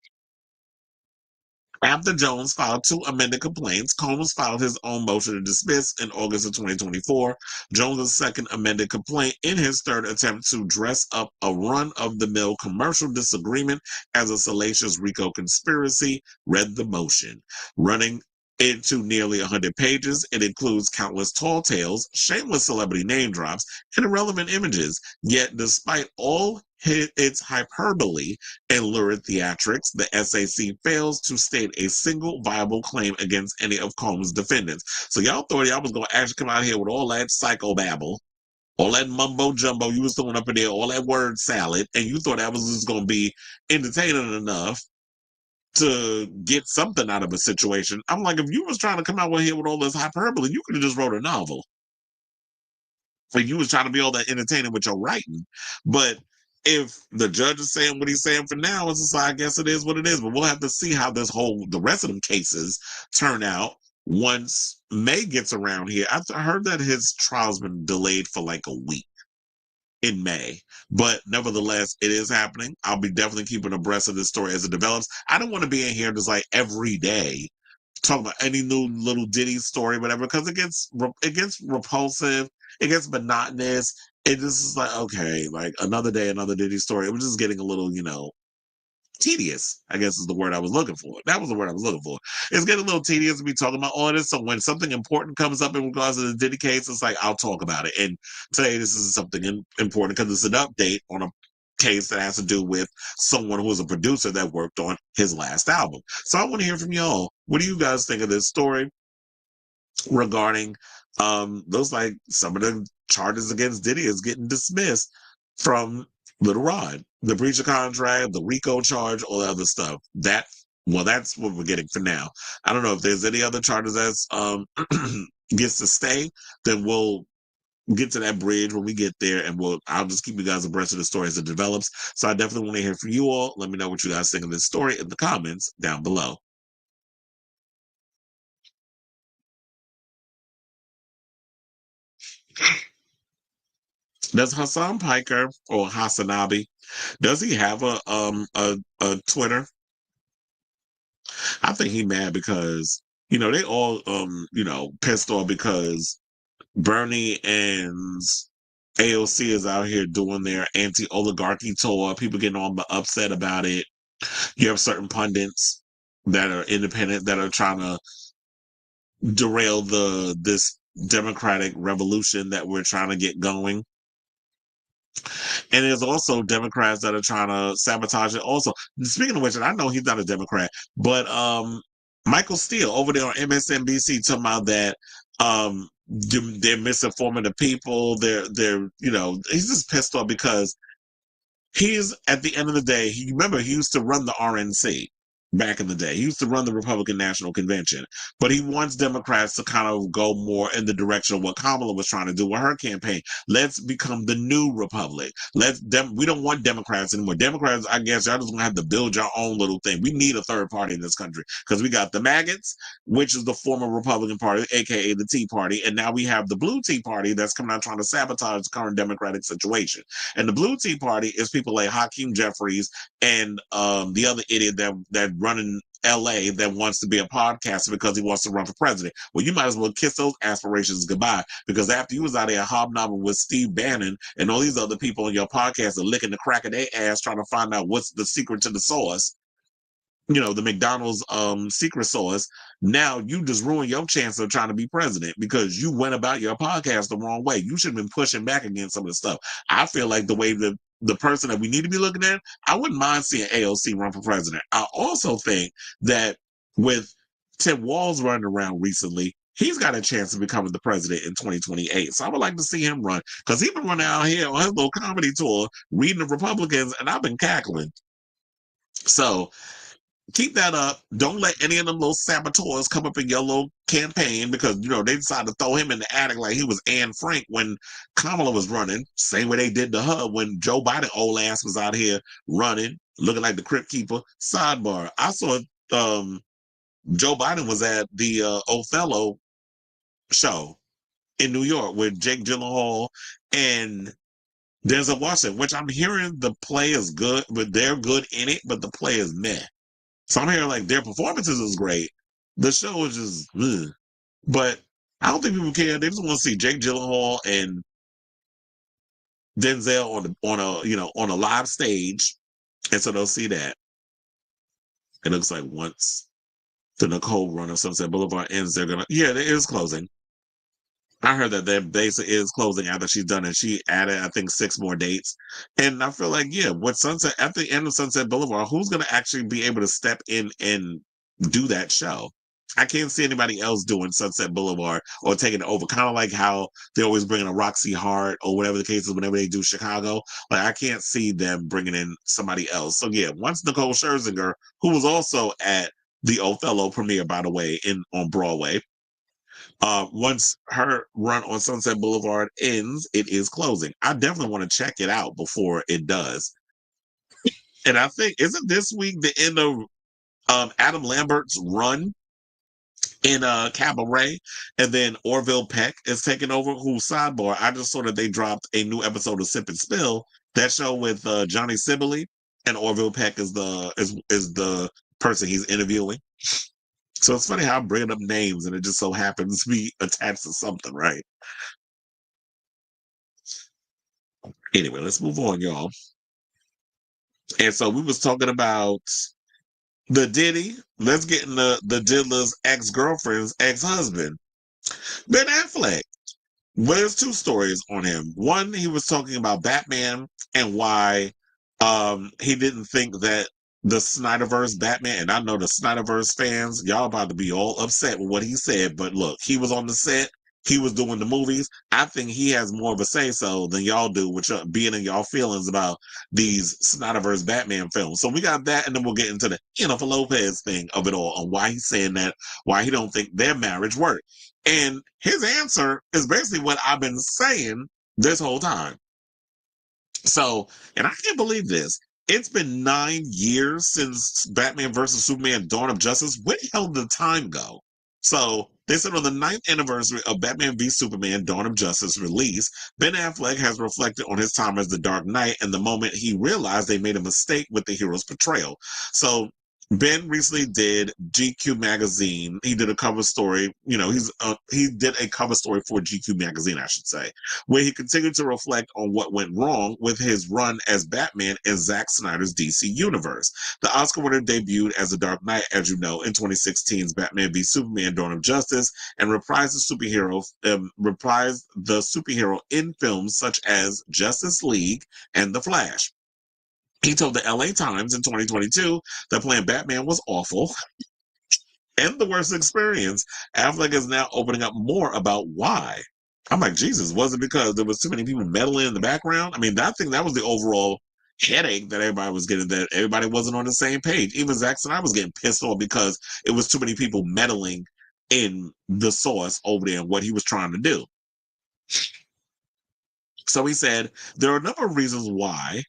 After Jones filed 2 amended complaints, Combs filed his own motion to dismiss in August of 2024. Jones' second amended complaint in his third attempt to dress up a run-of-the-mill commercial disagreement as a salacious RICO conspiracy read the motion. Running into nearly 100 pages, it includes countless tall tales, shameless celebrity name drops, and irrelevant images. Yet, despite all its hyperbole and lurid theatrics, the SAC fails to state a single viable claim against any of Combs' defendants. So y'all thought y'all was going to actually come out here with all that psychobabble, all that mumbo jumbo you was throwing up in there, all that word salad, and you thought that was just going to be entertaining enough to get something out of a situation. I'm like, if you was trying to come out here with all this hyperbole, you could have just wrote a novel. Like, you was trying to be all that entertaining with your writing. But if the judge is saying what he's saying for now, it's just like, I guess it is what it is. But we'll have to see how the rest of them cases turn out once May gets around here. I heard that his trial's been delayed for like a week in May. But nevertheless, it is happening. I'll be definitely keeping abreast of this story as it develops. I don't want to be in here just like every day talking about any new little Diddy story, whatever, because it gets repulsive, it gets monotonous. It just is like, okay, like another day, another Diddy story. It was just getting a little, tedious, I guess is the word I was looking for. That was the word I was looking for. It's getting a little tedious to be talking about all this. So when something important comes up in regards to the Diddy case, it's like, I'll talk about it. And today, this is something important because it's an update on a case that has to do with someone who was a producer that worked on his last album. So I want to hear from y'all. What do you guys think of this story regarding those, like, some of the charges against Diddy is getting dismissed from Little Rod, the breach of contract, the RICO charge, all that other stuff. That's what we're getting for now. I don't know if there's any other charges that's gets to stay. Then we'll get to that bridge when we get there, and I'll just keep you guys abreast of the story as it develops. So I definitely want to hear from you all. Let me know what you guys think of this story in the comments down below. Does Hassan Piker or Hassanabi, does he have a Twitter? I think he mad because they all pissed off because Bernie and AOC is out here doing their anti-oligarchy tour. People getting all upset about it. You have certain pundits that are independent that are trying to derail this democratic revolution that we're trying to get going. And there's also Democrats that are trying to sabotage it. Also, speaking of which, and I know he's not a Democrat, but Michael Steele over there on MSNBC talking about that they're misinforming the people. They're he's just pissed off because he's, at the end of the day, he used to run the RNC back in the day. He used to run the Republican National Convention, but he wants Democrats to kind of go more in the direction of what Kamala was trying to do with her campaign. Let's become the new republic. We don't want Democrats anymore. Democrats, I guess y'all just gonna have to build your own little thing. We need a third party in this country because we got the maggots, which is the former Republican Party, aka the Tea Party, and now we have the Blue Tea Party that's coming out trying to sabotage the current Democratic situation. And the Blue Tea Party is people like Hakeem Jeffries and the other idiot that running LA that wants to be a podcaster because he wants to run for president. Well, you might as well kiss those aspirations goodbye, because after you was out there hobnobbing with Steve Bannon and all these other people on your podcast are licking the crack of their ass trying to find out what's the secret to the sauce, the McDonald's secret sauce. Now you just ruined your chance of trying to be president because you went about your podcast the wrong way. You should have been pushing back against some of the stuff. I feel like the way the person that we need to be looking at, I wouldn't mind seeing AOC run for president. I also think that with Tim Walz running around recently, he's got a chance of becoming the president in 2028. So I would like to see him run, because he's been running out here on his little comedy tour reading the Republicans, and I've been cackling. So keep that up. Don't let any of them little saboteurs come up in your little campaign, because they decided to throw him in the attic like he was Anne Frank when Kamala was running. Same way they did to her when Joe Biden old ass was out here running, looking like the Crypt Keeper. Sidebar: I saw Joe Biden was at the Othello show in New York with Jake Gyllenhaal and Denzel Washington, which I'm hearing the play is good, but they're good in it, but the play is meh. So I'm hearing like their performances is great. The show is just, ugh. But I don't think people care. They just want to see Jake Gyllenhaal and Denzel on a live stage, and so they'll see that. It looks like once the Nicole run of Sunset Boulevard ends, it is closing. I heard that their base is closing after she's done it. She added, I think, 6 more dates. And I feel like, with Sunset, at the end of Sunset Boulevard, who's going to actually be able to step in and do that show? I can't see anybody else doing Sunset Boulevard or taking it over. Kind of like how they always bring in a Roxy Hart or whatever the case is whenever they do Chicago. Like, I can't see them bringing in somebody else. So, once Nicole Scherzinger, who was also at the Othello premiere, by the way, on Broadway, once her run on Sunset Boulevard ends, it is closing. I definitely want to check it out before it does. And I think, isn't this week the end of Adam Lambert's run in Cabaret? And then Orville Peck is taking over, who, sidebar, I just saw that they dropped a new episode of Sip and Spill, that show with Johnny Sibley, and Orville Peck is the person he's interviewing. So it's funny how I'm bringing up names and it just so happens to be attached to something, right? Anyway, let's move on, y'all. And so we was talking about the Diddy. Let's get in the Diddler's ex-girlfriend's ex-husband, Ben Affleck. Well, there's 2 stories on him. One, he was talking about Batman and why he didn't think that the Snyderverse Batman, and I know the Snyderverse fans, y'all about to be all upset with what he said, but look, he was on the set, he was doing the movies. I think he has more of a say-so than y'all do, with being in y'all feelings about these Snyderverse Batman films. So we got that, and then we'll get into the Jennifer Lopez thing of it all, and why he's saying that, why he don't think their marriage worked. And his answer is basically what I've been saying this whole time. So, and I can't believe this. It's been 9 years since Batman vs. Superman Dawn of Justice. Where the hell did the time go? So they said on the 9th anniversary of Batman v Superman Dawn of Justice release, Ben Affleck has reflected on his time as the Dark Knight and the moment he realized they made a mistake with the hero's portrayal. So Ben recently did GQ magazine. He did a cover story. He did a cover story for GQ magazine, I should say, where he continued to reflect on what went wrong with his run as Batman in Zack Snyder's DC universe. The Oscar winner debuted as the Dark Knight, as you know, in 2016's Batman v Superman: Dawn of Justice, and reprised the superhero in films such as Justice League and The Flash. He told the LA Times in 2022 that playing Batman was awful and the worst experience. Affleck is now opening up more about why. I'm like, Jesus, was it because there was too many people meddling in the background? I mean, I think that was the overall headache that everybody was getting, that everybody wasn't on the same page. Even Zack Snyder was getting pissed off because it was too many people meddling in the source over there and what he was trying to do. So he said, there are a number of reasons why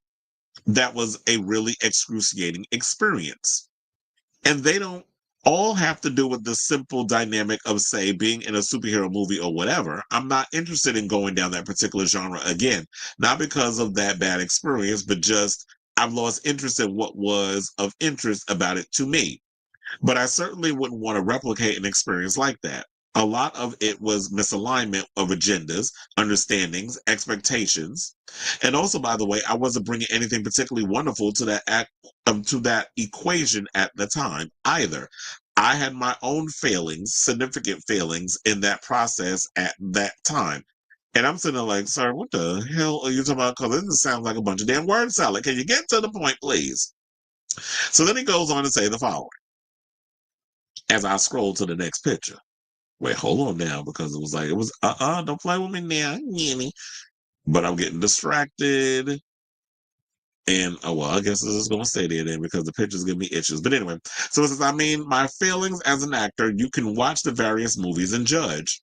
that was a really excruciating experience. And they don't all have to do with the simple dynamic of, say, being in a superhero movie or whatever. I'm not interested in going down that particular genre again, not because of that bad experience, but just I've lost interest in what was of interest about it to me. But I certainly wouldn't want to replicate an experience like that. A lot of it was misalignment of agendas, understandings, expectations. And also, by the way, I wasn't bringing anything particularly wonderful to to that equation at the time either. I had my own failings, significant failings in that process at that time. And I'm sitting there like, sir, what the hell are you talking about? Because this sounds like a bunch of damn word salad. Can you get to the point, please? So then he goes on to say the following as I scroll to the next picture. Wait, hold on now, because it was don't play with me now, Yanny. But I'm getting distracted. And oh well, I guess this is gonna stay there then because the pictures give me itches. But anyway, so it says, I mean, my feelings as an actor, you can watch the various movies and judge.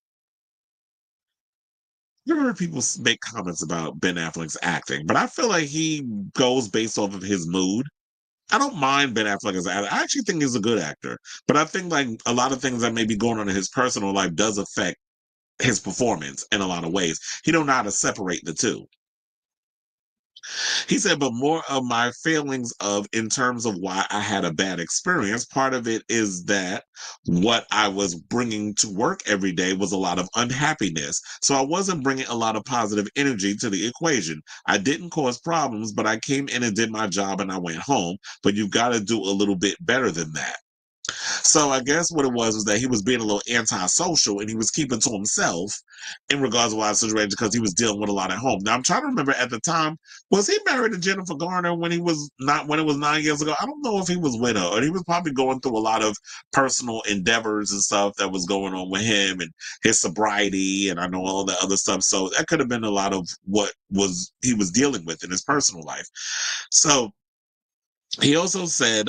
I've heard people make comments about Ben Affleck's acting, but I feel like he goes based off of his mood. I don't mind Ben Affleck as an actor. I actually think he's a good actor, but I think like a lot of things that may be going on in his personal life does affect his performance in a lot of ways. He don't know how to separate the two. He said, but more of my feelings of in terms of why I had a bad experience, part of it is that what I was bringing to work every day was a lot of unhappiness. So I wasn't bringing a lot of positive energy to the equation. I didn't cause problems, but I came in and did my job and I went home. But you've got to do a little bit better than that. So I guess what it was that he was being a little antisocial and he was keeping to himself in regards to a lot of situations because he was dealing with a lot at home. Now I'm trying to remember at the time, was he married to Jennifer Garner when it was 9 years ago? I don't know if he was with her, or he was probably going through a lot of personal endeavors and stuff that was going on with him and his sobriety and I know all that other stuff. So that could have been a lot of what was he was dealing with in his personal life. So he also said,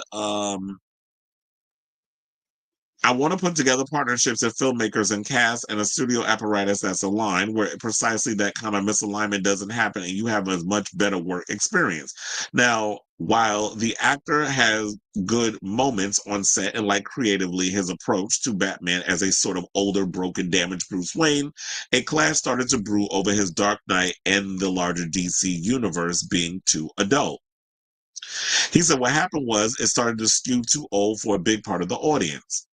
I want to put together partnerships of filmmakers and cast and a studio apparatus that's aligned where precisely that kind of misalignment doesn't happen and you have a much better work experience. Now, while the actor has good moments on set and like creatively his approach to Batman as a sort of older, broken, damaged Bruce Wayne, a clash started to brew over his Dark Knight and the larger DC universe being too adult. He said what happened was it started to skew too old for a big part of the audience.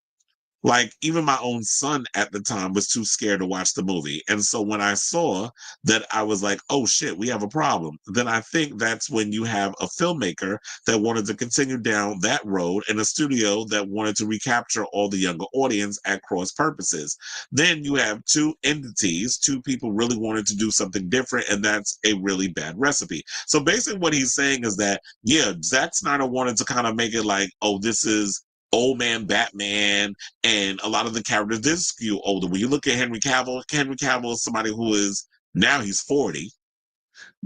Like, even my own son at the time was too scared to watch the movie. And so when I saw that, I was like, oh shit, we have a problem. Then I think that's when you have a filmmaker that wanted to continue down that road and a studio that wanted to recapture all the younger audience at cross purposes. Then you have two entities, two people really wanted to do something different, and that's a really bad recipe. So basically, what he's saying is that, yeah, Zack Snyder wanted to kind of make it like, oh, this is old man Batman, and a lot of the characters did skew older. When you look at Henry Cavill is somebody who is now he's 40.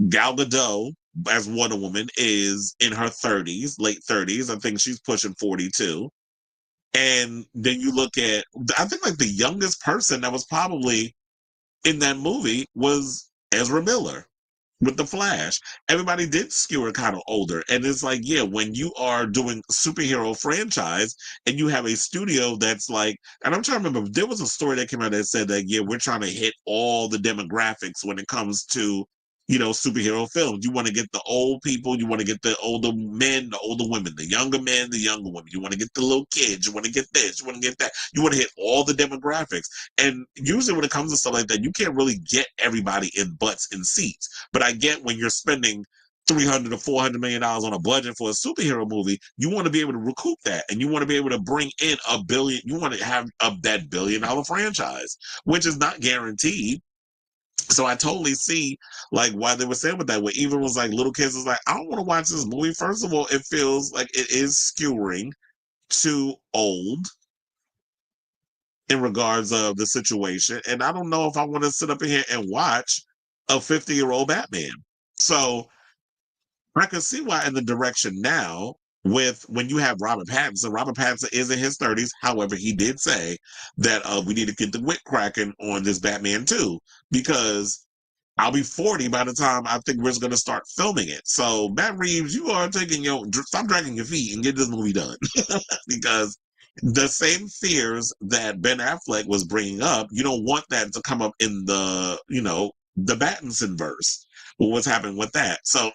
Gal Gadot as Wonder Woman is in her 30s, late 30s. I think she's pushing 42. And then you look at, I think like the youngest person that was probably in that movie was Ezra Miller with the Flash. Everybody did skew it kind of older. And it's like, yeah, when you are doing superhero franchise and you have a studio that's like, and I'm trying to remember, there was a story that came out that said that, yeah, we're trying to hit all the demographics when it comes to, superhero films. You want to get the old people, you want to get the older men, the older women, the younger men, the younger women. You want to get the little kids, you want to get this, you want to get that. You want to hit all the demographics. And usually when it comes to stuff like that, you can't really get everybody in butts and seats. But I get when you're spending $300 to $400 million on a budget for a superhero movie, you want to be able to recoup that, and you want to be able to bring in $1 billion. You want to have that $1 billion franchise, which is not guaranteed. So I totally see like why they were saying with that. Where even was like little kids was like, I don't want to watch this movie. First of all, it feels like it is skewering too old in regards of the situation, and I don't know if I want to sit up in here and watch a 50-year-old Batman. So I can see why in the direction now with when you have Robert Pattinson is in his 30s. However, he did say that we need to get the whip cracking on this Batman too, because I'll be 40 by the time I think we're going to start filming it. So Matt Reeves, you are stop dragging your feet and get this movie done because the same fears that Ben Affleck was bringing up, you don't want that to come up in the Pattinson verse. Well, what's happening with that? So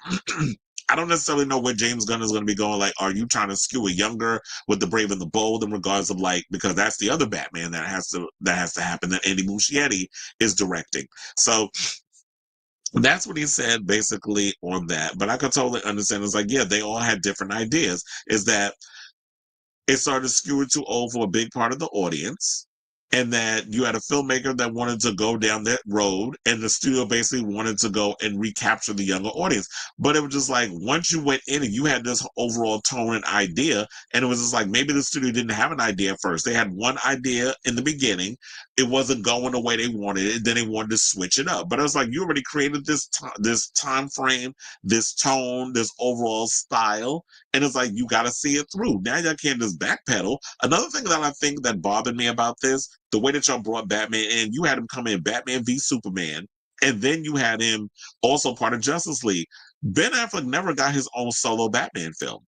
I don't necessarily know where James Gunn is going to be going. Like, are you trying to skew a younger with the Brave and the Bold in regards of like, because that's the other Batman that has to happen, that Andy Muschietti is directing. So that's what he said basically on that. But I could totally understand. It's like, yeah, they all had different ideas. Is that it started skewing too old for a big part of the audience, and that you had a filmmaker that wanted to go down that road, and the studio basically wanted to go and recapture the younger audience. But it was just like, once you went in and you had this overall tone and idea, and it was just like, maybe the studio didn't have an idea at first. They had one idea in the beginning. It wasn't going the way they wanted it. Then they wanted to switch it up. But it was like, you already created this time frame, this tone, this overall style, and it's like, you got to see it through. Now y'all can't just backpedal. Another thing that I think that bothered me about this, the way that y'all brought Batman in, you had him come in Batman v Superman, and then you had him also part of Justice League. Ben Affleck never got his own solo Batman film.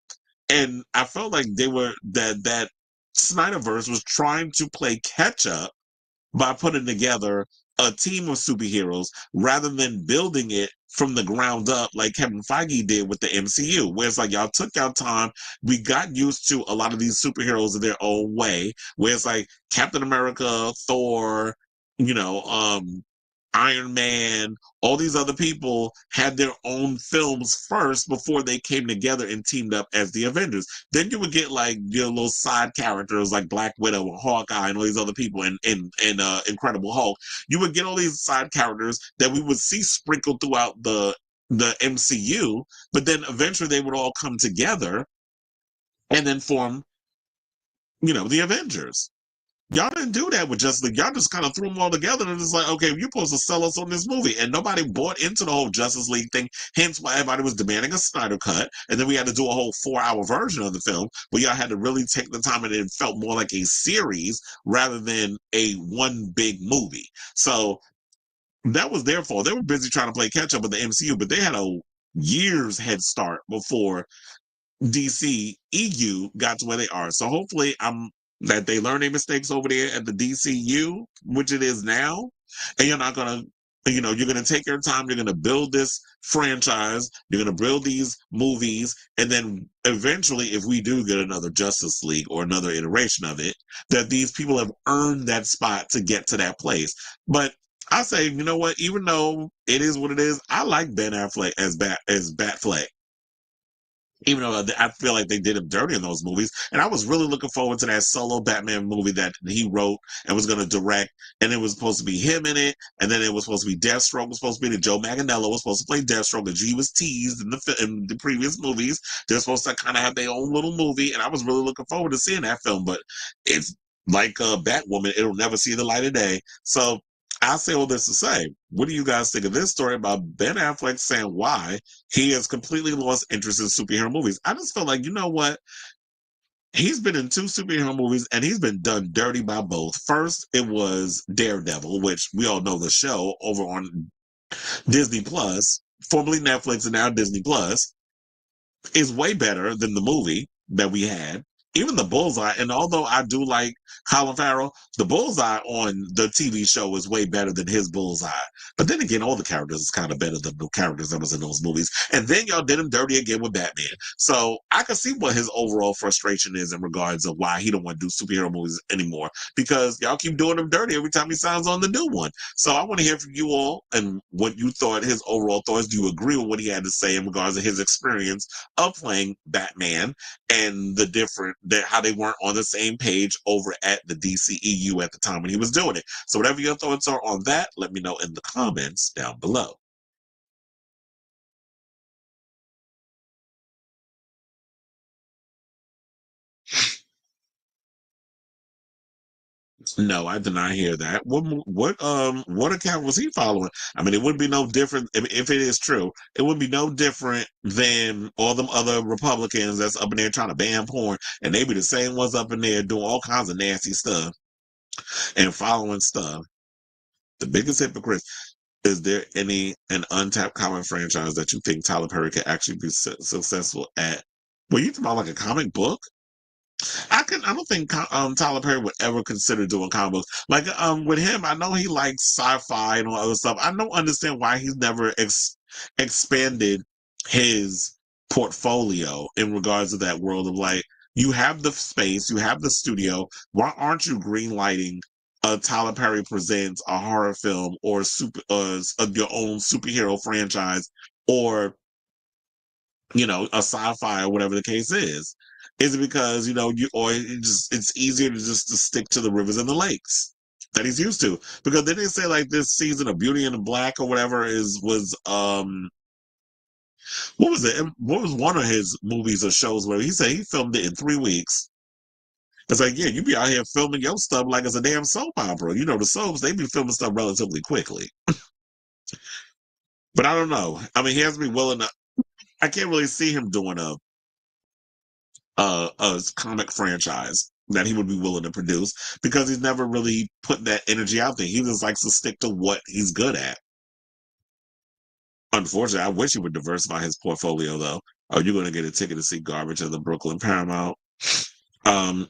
And I felt like that Snyderverse was trying to play catch up by putting together a team of superheroes rather than building it from the ground up like Kevin Feige did with the MCU, where it's like, y'all took your time. We got used to a lot of these superheroes in their own way, where it's like Captain America, Thor, you know, Iron Man, all these other people had their own films first before they came together and teamed up as the Avengers. Then you would get like your little side characters like Black Widow and Hawkeye and all these other people and Incredible Hulk. You would get all these side characters that we would see sprinkled throughout the MCU, but then eventually they would all come together and then form, the Avengers. Y'all didn't do that with Justice League. Y'all just kind of threw them all together and it's like, okay, you're supposed to sell us on this movie. And nobody bought into the whole Justice League thing. Hence why everybody was demanding a Snyder cut. And then we had to do a whole 4-hour version of the film where y'all had to really take the time, and it felt more like a series rather than a one big movie. So that was their fault. They were busy trying to play catch up with the MCU, but they had a years head start before DC EU got to where they are. So hopefully that they learn their mistakes over there at the DCU, which it is now, and you're not gonna, you're gonna take your time. You're gonna build this franchise. You're gonna build these movies, and then eventually, if we do get another Justice League or another iteration of it, that these people have earned that spot to get to that place. But I say, you know what? Even though it is what it is, I like Ben Affleck as Batfleck, even though I feel like they did him dirty in those movies. And I was really looking forward to that solo Batman movie that he wrote and was going to direct. And it was supposed to be him in it. And then it was supposed to be Deathstroke was supposed to be that Joe Manganiello was supposed to play Deathstroke, and he was teased in the previous movies. They're supposed to kind of have their own little movie. And I was really looking forward to seeing that film. But it's like Batwoman, it'll never see the light of day. So I say all this to say, what do you guys think of this story about Ben Affleck saying why he has completely lost interest in superhero movies? I just feel like, you know what? He's been in 2 superhero movies and he's been done dirty by both. First, it was Daredevil, which we all know the show over on Disney Plus, formerly Netflix and now Disney Plus, is way better than the movie that we had. Even the Bullseye, and although I do like Colin Farrell, the Bullseye on the TV show is way better than his Bullseye. But then again, all the characters is kind of better than the characters that was in those movies. And then y'all did him dirty again with Batman. So I can see what his overall frustration is in regards of why he don't want to do superhero movies anymore, because y'all keep doing him dirty every time he signs on the new one. So I want to hear from you all and what you thought his overall thoughts. Do you agree with what he had to say in regards to his experience of playing Batman and how they weren't on the same page over at the DCEU at the time when he was doing it? So whatever your thoughts are on that, let me know in the comments down below. No, I did not hear that. What account was he following? I mean, it wouldn't be no different if it is true. It would be no different than all them other Republicans that's up in there trying to ban porn, and they be the same ones up in there doing all kinds of nasty stuff and following stuff. The biggest hypocrite. Is there an untapped comic franchise that you think Tyler Perry could actually be successful at? Well, you talking about like a comic book? I don't think Tyler Perry would ever consider doing comic books. Like with him, I know he likes sci-fi and all other stuff. I don't understand why he's never expanded his portfolio in regards to that world of like, you have the space, you have the studio. Why aren't you greenlighting a Tyler Perry presents a horror film or your own superhero franchise, or a sci-fi or whatever the case is? Is it because it's easier to stick to the rivers and the lakes that he's used to? Because then they say like this season of Beauty and the Black or whatever was what was it? What was one of his movies or shows where he said he filmed it in 3 weeks? It's like, yeah, you be out here filming your stuff like it's a damn soap opera. The soaps, they be filming stuff relatively quickly. But I don't know. I mean, he has to be willing to. I can't really see him doing a comic franchise that he would be willing to produce, because he's never really put that energy out there. He just likes to stick to what he's good at. Unfortunately, I wish he would diversify his portfolio, though. Are you going to get a ticket to see Garbage at the Brooklyn Paramount? Um,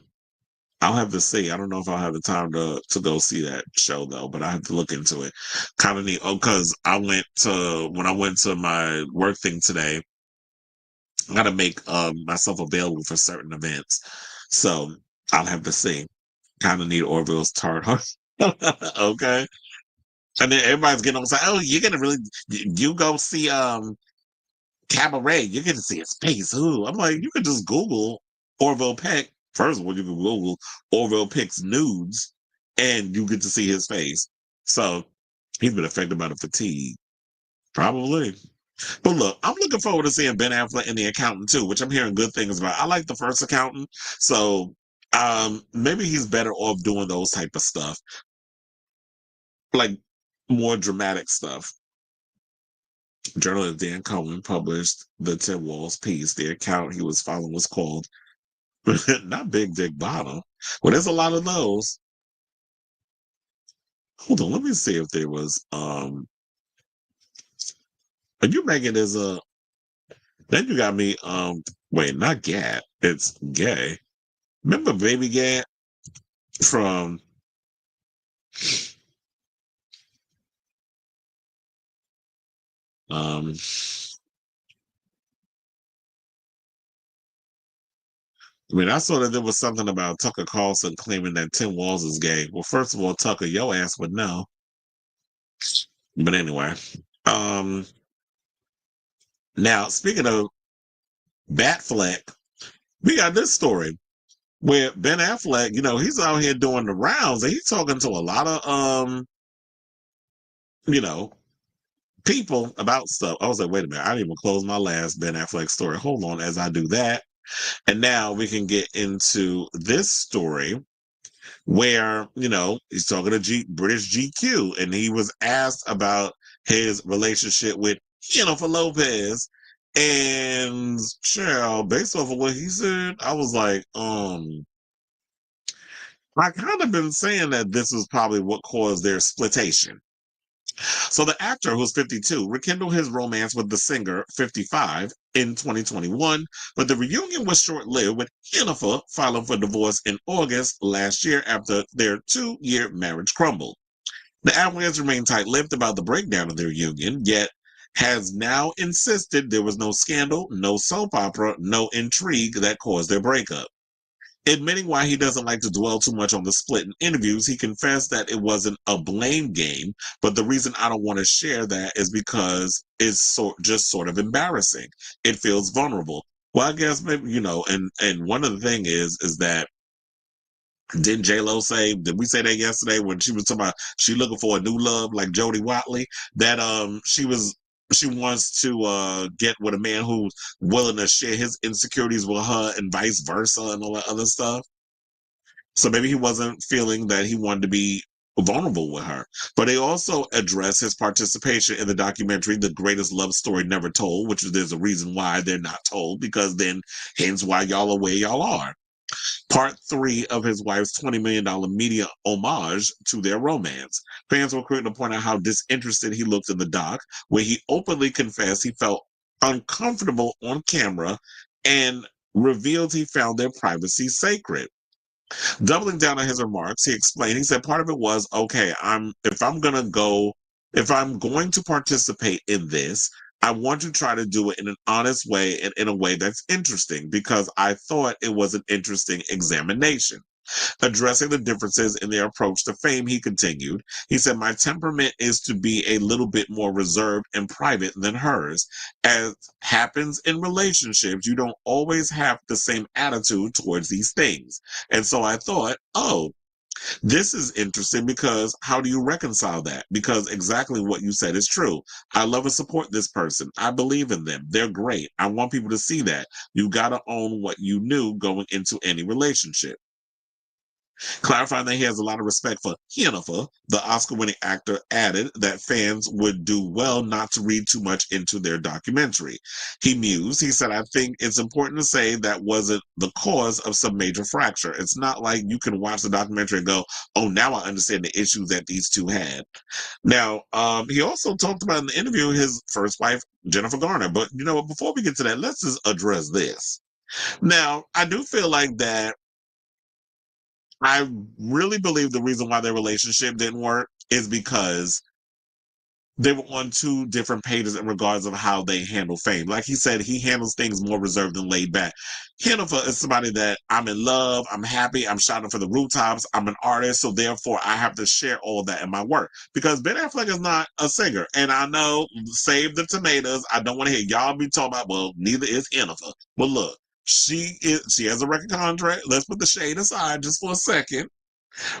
I'll have to see. I don't know if I'll have the time to go see that show though, but I have to look into it. Kind of neat. Oh, because when I went to my work thing today, I got to make myself available for certain events. So I'll have to see. Kind of need Orville's Tart. Okay. And then everybody's getting on say, oh, you're gonna really you go see Cabaret, you're gonna see his face. Ooh. I'm like, you could just Google Orville Peck. First of all, you can Google Orville Peck's nudes and you get to see his face. So he's been affected by the fatigue. Probably. But look, I'm looking forward to seeing Ben Affleck in The Accountant too, which I'm hearing good things about. I like the first Accountant. So maybe he's better off doing those type of stuff. Like more dramatic stuff. Journalist Dan Cohen published the Tim Walz piece. The account he was following was called not Big Dick Bottom. Well, there's a lot of those. Hold on, let me see if there was are you making this then you got me wait, not Gat, it's Gay. Remember Baby Gat from um I mean, I saw that there was something about Tucker Carlson claiming that Tim Walz is gay. Well, first of all, Tucker, your ass would know. But anyway, um, now speaking of Batfleck, we got this story where Ben Affleck, he's out here doing the rounds and he's talking to a lot of you know, people about stuff. I was like, wait a minute, I didn't even close my last Ben Affleck story. Hold on as I do that. And now we can get into this story where, he's talking to British GQ and he was asked about his relationship with Jennifer Lopez. And child, based off of what he said, I was like, I kind of been saying that this was probably what caused their splitation. So the actor, who's 52, rekindled his romance with the singer, 55, in 2021, but the reunion was short-lived, with Jennifer filing for divorce in August last year after their 2-year marriage crumbled. The Avalanche remained tight-lipped about the breakdown of their union, yet has now insisted there was no scandal, no soap opera, no intrigue that caused their breakup. Admitting why he doesn't like to dwell too much on the split in interviews, he confessed that it wasn't a blame game, but the reason I don't want to share that is because it's just sort of embarrassing. It feels vulnerable. Well, I guess maybe, and one of the thing is that didn't J-Lo say, did we say that yesterday when she was talking about she looking for a new love like Jodie Watley, that she wants to get with a man who's willing to share his insecurities with her and vice versa and all that other stuff. So maybe he wasn't feeling that he wanted to be vulnerable with her. But they also address his participation in the documentary The Greatest Love Story Never Told, which there's a reason why they're not told, because then hence why y'all are where y'all are. Part 3 of his wife's $20 million media homage to their romance. Fans were quick to point out how disinterested he looked in the doc, where he openly confessed he felt uncomfortable on camera and revealed he found their privacy sacred. Doubling down on his remarks, he explained, he said part of it was, okay, if I'm going to participate in this, I want to try to do it in an honest way and in a way that's interesting because I thought it was an interesting examination. Addressing the differences in their approach to fame, he continued. He said, my temperament is to be a little bit more reserved and private than hers. As happens in relationships, you don't always have the same attitude towards these things. And so I thought, oh, this is interesting because how do you reconcile that? Because exactly what you said is true. I love and support this person. I believe in them. They're great. I want people to see that. You got to own what you knew going into any relationship. Clarifying that he has a lot of respect for Jennifer, the Oscar-winning actor added that fans would do well not to read too much into their documentary. He mused. He said, I think it's important to say that wasn't the cause of some major fracture. It's not like you can watch the documentary and go, oh, now I understand the issues that these two had. Now, he also talked about in the interview his first wife, Jennifer Garner. But, you know what, before we get to that, let's just address this. Now, I do feel like that I really believe the reason why their relationship didn't work is because they were on two different pages in regards of how they handle fame. Like he said, he handles things more reserved and laid back. Jennifer is somebody that I'm in love, I'm happy, I'm shouting for the rooftops, I'm an artist, so therefore I have to share all that in my work. Because Ben Affleck is not a singer. And I know, save the tomatoes, I don't want to hear y'all be talking about, well, neither is Jennifer. But look, she has a record contract. Let's put the shade aside just for a second.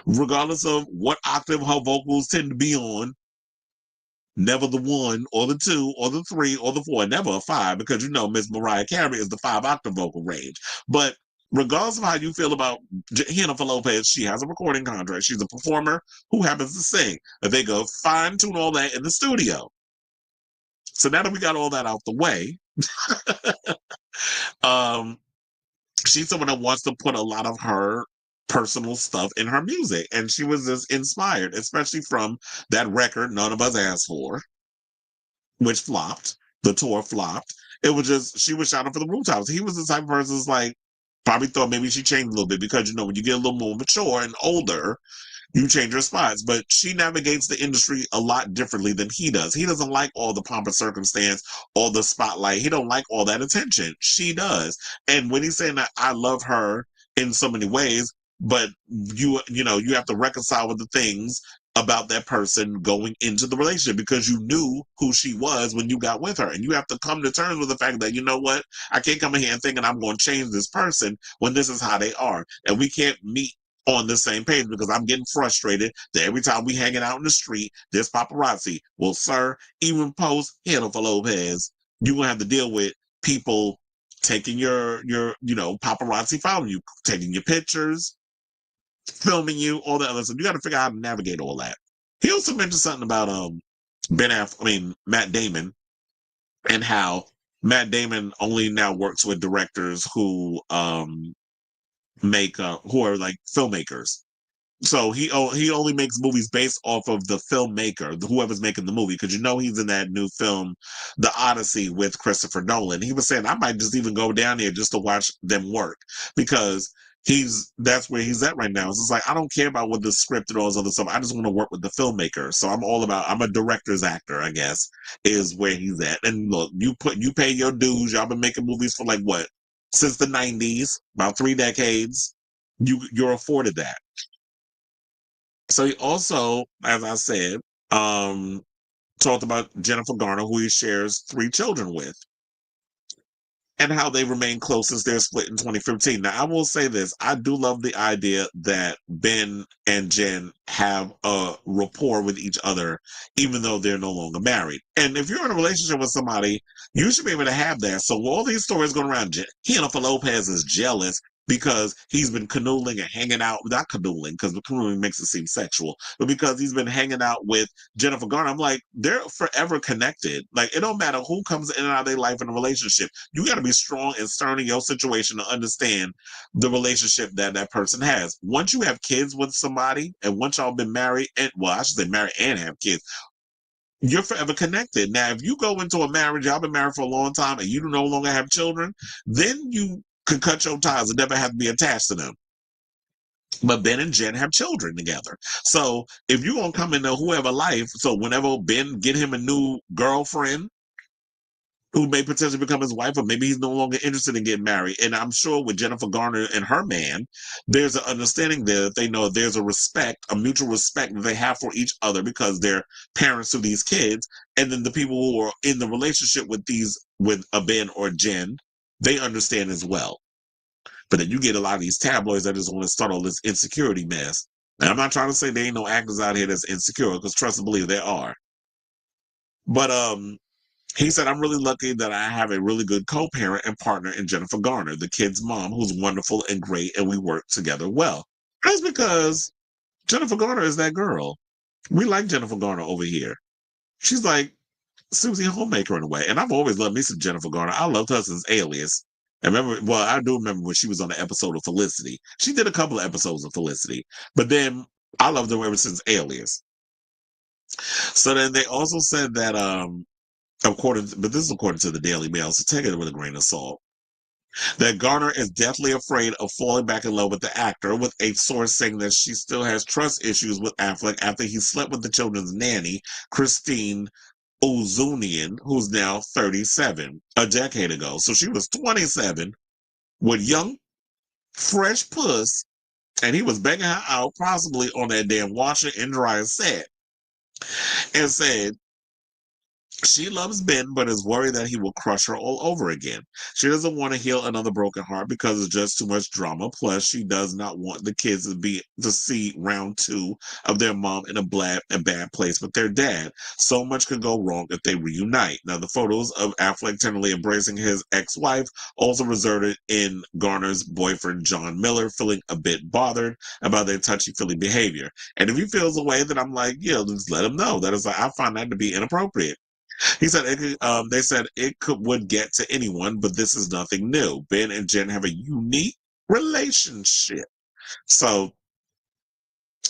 Regardless of what octave her vocals tend to be on, never the one or the two or the three or the four, never a five, because you know Miss Mariah Carey is the 5-octave vocal range. But regardless of how you feel about Jennifer Lopez, she has a recording contract. She's a performer who happens to sing. And they go fine tune all that in the studio. So now that we got all that out the way, um, she's someone that wants to put a lot of her personal stuff in her music. And she was just inspired, especially from that record None of Us Asked For, which flopped. The tour flopped. It was just, she was shouting for the rooftops. He was the type of person that's like, probably thought maybe she changed a little bit because, you know, when you get a little more mature and older, you change your spots. But she navigates the industry a lot differently than he does. He doesn't like all the pomp and circumstance, all the spotlight. He don't like all that attention. She does. And when he's saying that I love her in so many ways, but you know, you have to reconcile with the things about that person going into the relationship because you knew who she was when you got with her. And you have to come to terms with the fact that, you know what, I can't come in here and thinking I'm going to change this person when this is how they are. And we can't meet on the same page because I'm getting frustrated that every time we hanging out in the street, there's paparazzi. Well, sir, even post Jennifer Lopez, you're gonna have to deal with people taking your you know, paparazzi following you, taking your pictures, filming you, all that other stuff. You got to figure out how to navigate all that. He also mentioned something about Matt Damon, and how Matt Damon only now works with directors who make who are like filmmakers. So he only makes movies based off of the filmmaker, whoever's making the movie, because you know he's in that new film, The Odyssey, with Christopher Nolan. He was saying I might just even go down there just to watch them work because that's where he's at right now. It's just like I don't care about what the script and all this other stuff. I just want to work with the filmmaker. So I'm a director's actor, I guess, is where he's at. And look, you pay your dues. Y'all been making movies for like what? Since the 90s, about 3 decades. You're afforded that. So he also, as I said, talked about Jennifer Garner, who he shares 3 children with, and how they remain close since their split in 2015. Now, I will say this. I do love the idea that Ben and Jen have a rapport with each other, even though they're no longer married. And if you're in a relationship with somebody, you should be able to have that. So all these stories going around, Jennifer Lopez is jealous because he's been canoodling and hanging out, not canoodling, because canoodling makes it seem sexual, but because he's been hanging out with Jennifer Garner. I'm like, they're forever connected. Like, it don't matter who comes in and out of their life in a relationship. You got to be strong and stern in your situation to understand the relationship that that person has. Once you have kids with somebody, and once y'all been married, and well, I should say married and have kids, you're forever connected. Now, if you go into a marriage, y'all been married for a long time, and you no longer have children, then you can cut your ties and never have to be attached to them. But Ben and Jen have children together. So if you're going to come into whoever life, so whenever Ben get him a new girlfriend, who may potentially become his wife, or maybe he's no longer interested in getting married. And I'm sure with Jennifer Garner and her man, there's an understanding there that they know there's a respect, a mutual respect that they have for each other because they're parents to these kids. And then the people who are in the relationship with a Ben or Jen, they understand as well. But then you get a lot of these tabloids that just want to start all this insecurity mess. And I'm not trying to say there ain't no actors out here that's insecure, because trust and believe there are. But he said, I'm really lucky that I have a really good co-parent and partner in Jennifer Garner, the kid's mom, who's wonderful and great, and we work together well. That's because Jennifer Garner is that girl. We like Jennifer Garner over here. She's like Susie Homemaker in a way. And I've always loved me some Jennifer Garner. I loved her since Alias. I remember, well, I do remember when she was on the episode of Felicity. She did a couple of episodes of Felicity, but then I loved her ever since Alias. So then they also said that, but this is according to the Daily Mail, so take it with a grain of salt, that Garner is deathly afraid of falling back in love with the actor, with a source saying that she still has trust issues with Affleck after he slept with the children's nanny, Christine Ozunian, who's now 37, a decade ago. So she was 27 with young, fresh puss, and he was begging her out, possibly on that damn washer and dryer set, and said, she loves Ben, but is worried that he will crush her all over again. She doesn't want to heal another broken heart because it's just too much drama. Plus, she does not want the kids to see round two of their mom in a bad place with their dad. So much could go wrong if they reunite. Now, the photos of Affleck tenderly embracing his ex-wife also resulted in Garner's boyfriend John Miller feeling a bit bothered about their touchy-feely behavior. And if he feels a way that I'm like, yeah, just let him know. That is, like, I find that to be inappropriate. He said, they said would get to anyone, but this is nothing new. Ben and Jen have a unique relationship. So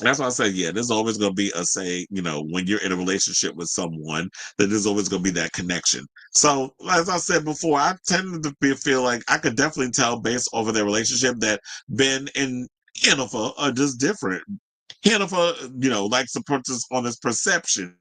that's why I said, yeah, there's always going to be when you're in a relationship with someone, that there's always going to be that connection. So as I said before, I tend to feel like I could definitely tell based over their relationship that Ben and Jennifer are just different. Jennifer, likes to put this on this perception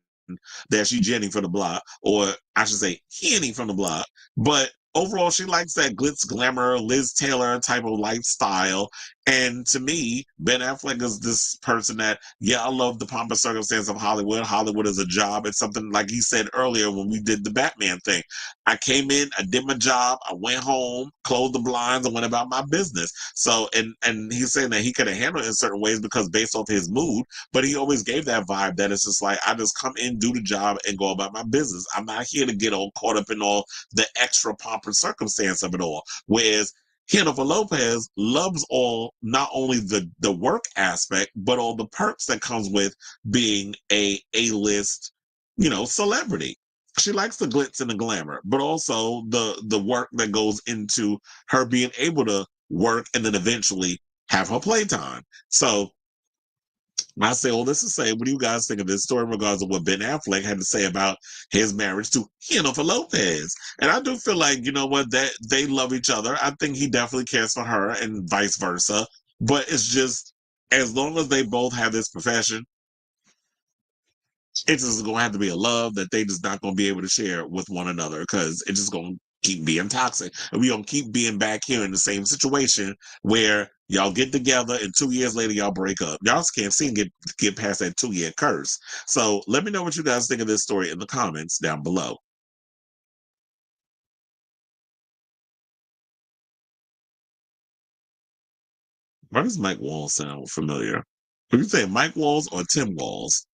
that she Jenny from the block, or I should say Henny from the block. But overall, she likes that glitz, glamour, Liz Taylor type of lifestyle. And to me, Ben Affleck is this person that, yeah, I love the pomp and circumstance of Hollywood. Hollywood is a job. It's something like he said earlier when we did the Batman thing. I came in, I did my job, I went home, closed the blinds, and went about my business. So, and he's saying that he could have handled it in certain ways because based off his mood, but he always gave that vibe that it's just like, I just come in, do the job, and go about my business. I'm not here to get all caught up in all the extra pomp and circumstance of it all. Whereas Jennifer Lopez loves not only the work aspect, but all the perks that comes with being a A-list, celebrity. She likes the glitz and the glamour, but also the work that goes into her being able to work and then eventually have her playtime. So I say all this to say, what do you guys think of this story in regards to what Ben Affleck had to say about his marriage to Jennifer Lopez? And I do feel like, that they love each other. I think he definitely cares for her and vice versa. But it's just, as long as they both have this profession, it's just going to have to be a love that they just not going to be able to share with one another, because it's just going to keep being toxic. And we're going to keep being back here in the same situation where y'all get together and 2 years later y'all break up. Y'all can't seem to get past that 2-year curse. So let me know what you guys think of this story in the comments down below. Why does Mike Walls sound familiar? Are you saying Mike Walls or Tim Walls?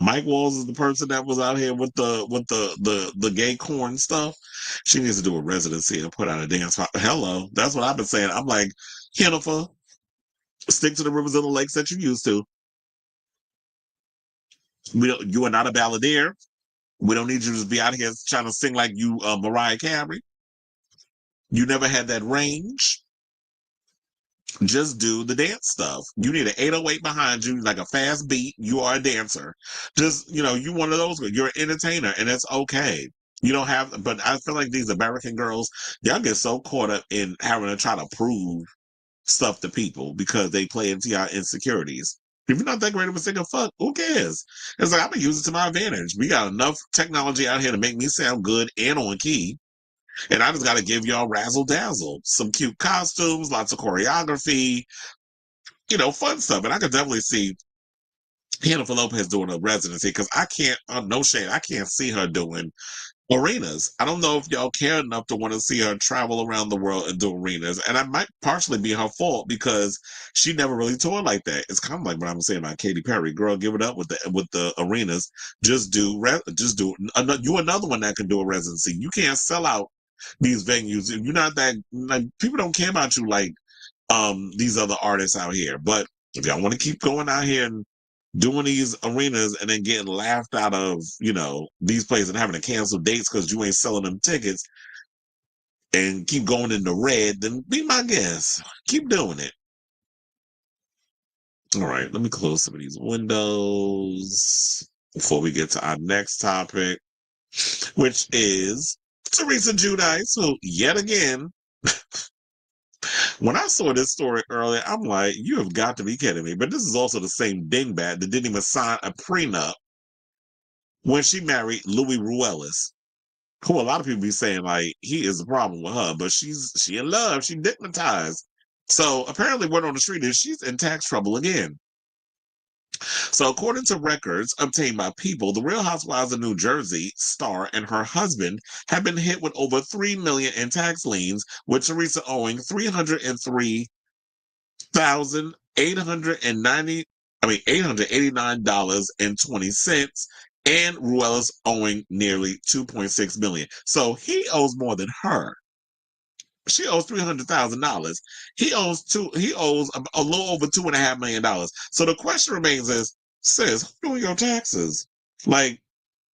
Mike Walls is the person that was out here with the gay corn stuff. She needs to do a residency and put out a dance. Hello, that's what I've been saying. I'm like, Jennifer, stick to the rivers and the lakes that you used to. You are not a balladeer. We don't need you to be out here trying to sing like you Mariah Carey. You never had that range. Just do the dance stuff. You need an 808 behind you, like a fast beat. You are a dancer. Just, you one of those. You're an entertainer, and it's okay. You don't have, but I feel like these American girls, y'all get so caught up in having to try to prove stuff to people because they play into your insecurities. If you're not that great of a singer, fuck, who cares? It's like, I'm going to use it to my advantage. We got enough technology out here to make me sound good and on key. And I just got to give y'all razzle dazzle, some cute costumes, lots of choreography, fun stuff. And I could definitely see Jennifer Lopez doing a residency because I can't, no shade, I can't see her doing arenas. I don't know if y'all care enough to want to see her travel around the world and do arenas. And it might partially be her fault because she never really toured like that. It's kind of like what I'm saying about Katy Perry. Girl, give it up with the arenas. You another one that can do a residency. You can't sell out these venues. You're not that, like, people don't care about you like these other artists out here. But if y'all want to keep going out here and doing these arenas and then getting laughed out of, these places and having to cancel dates because you ain't selling them tickets and keep going in the red, then be my guest. Keep doing it. All right, let me close some of these windows before we get to our next topic, which is Teresa Giudice, who yet again, when I saw this story earlier, I'm like, you have got to be kidding me. But this is also the same dingbat that didn't even sign a prenup when she married Louis Ruelas, who a lot of people be saying like he is the problem with her, but she in love, she dignitized. So apparently word on the street is she's in tax trouble again. So according to records obtained by People, the Real Housewives of New Jersey star and her husband have been hit with over $3 million in tax liens, with Teresa owing $889.20 and Ruelas owing nearly $2.6 million. So he owes more than her. She owes $300,000. He owes a little over $2.5 million. So the question remains is, sis, who doing your taxes? Like,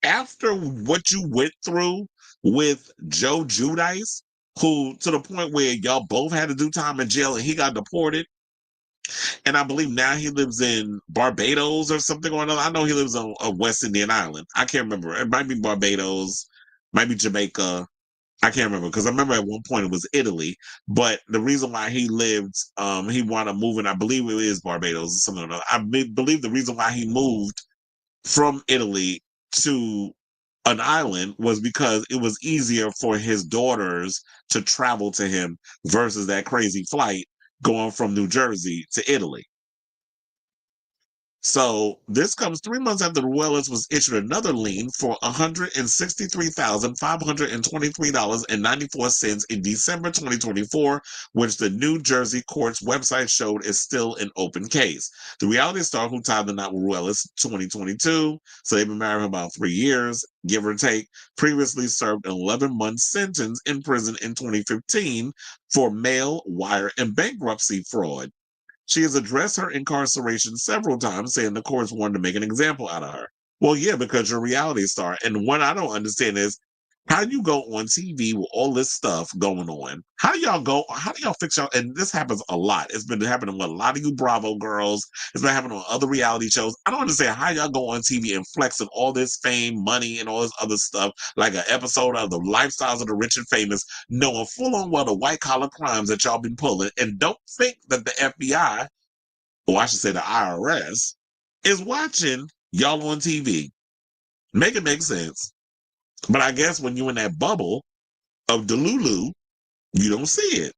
after what you went through with Joe Giudice, who to the point where y'all both had to do time in jail and he got deported, and I believe now he lives in Barbados or something or another. I know he lives on a West Indian island. I can't remember. It might be Barbados, might be Jamaica. I can't remember because I remember at one point it was Italy. But the reason why he lived, he wound up moving, I believe it is Barbados or something or another. Believe the reason why he moved from Italy to an island was because it was easier for his daughters to travel to him versus that crazy flight going from New Jersey to Italy. So this comes 3 months after Ruelas was issued another lien for $163,523.94 in December 2024, which the New Jersey court's website showed is still an open case. The reality star who tied the knot with Ruelas 2022, so they've been married for about 3 years, give or take, previously served an 11-month sentence in prison in 2015 for mail, wire, and bankruptcy fraud. She has addressed her incarceration several times, saying the courts wanted to make an example out of her. Well, yeah, because you're a reality star. And what I don't understand is how do you go on TV with all this stuff going on? How do y'all fix y'all? And this happens a lot. It's been happening with a lot of you Bravo girls. It's been happening on other reality shows. I don't understand how y'all go on TV and flexing all this fame, money, and all this other stuff, like an episode of The Lifestyles of the Rich and Famous, knowing full on well the white collar crimes that y'all been pulling, and don't think that the FBI, or I should say the IRS, is watching y'all on TV. Make it make sense. But I guess when you're in that bubble of Delulu, you don't see it.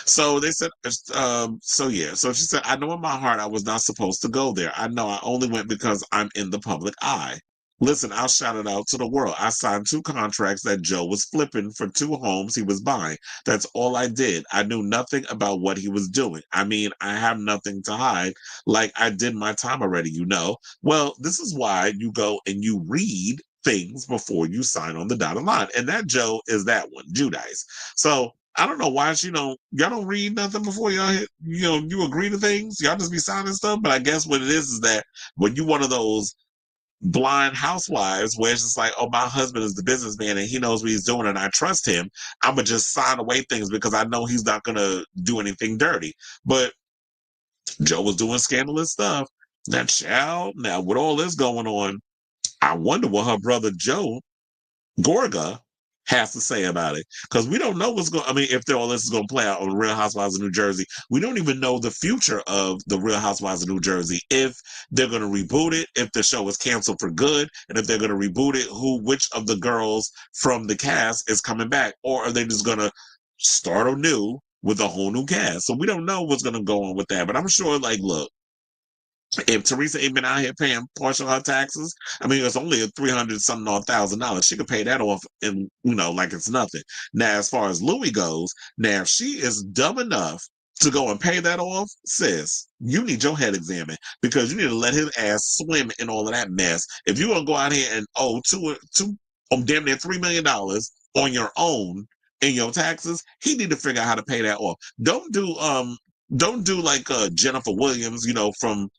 So they said, so she said, I know in my heart I was not supposed to go there. I know I only went because I'm in the public eye. Listen, I'll shout it out to the world. I signed 2 contracts that Joe was flipping for 2 homes he was buying. That's all I did. I knew nothing about what he was doing. I mean, I have nothing to hide. Like, I did my time already, Well, this is why you go and you read things before you sign on the dotted line. And that Joe is that one, Giudice. So I don't know why y'all don't read nothing before y'all hit, you agree to things. Y'all just be signing stuff. But I guess what it is that when you one of those blind housewives where it's just like, oh, my husband is the businessman and he knows what he's doing and I trust him, I'm gonna just sign away things because I know he's not gonna do anything dirty. But Joe was doing scandalous stuff. Now, child, now with all this going on, I wonder what her brother Joe Gorga has to say about it, because we don't know what's going. I mean, if all this is going to play out on Real Housewives of New Jersey, we don't even know the future of the Real Housewives of New Jersey. If they're going to reboot it, if the show is canceled for good, and if they're going to reboot it, which of the girls from the cast is coming back, or are they just going to start anew with a whole new cast? So we don't know what's going to go on with that. But I'm sure, like, look, if Teresa ain't been out here paying partial her taxes, I mean, it's only a 300 something odd $1,000. She could pay that off, and like it's nothing. Now, as far as Louis goes, now if she is dumb enough to go and pay that off, sis, you need your head examined, because you need to let his ass swim in all of that mess. If you want to go out here and owe damn near $3 million on your own in your taxes, he need to figure out how to pay that off. Don't do like Jennifer Williams, from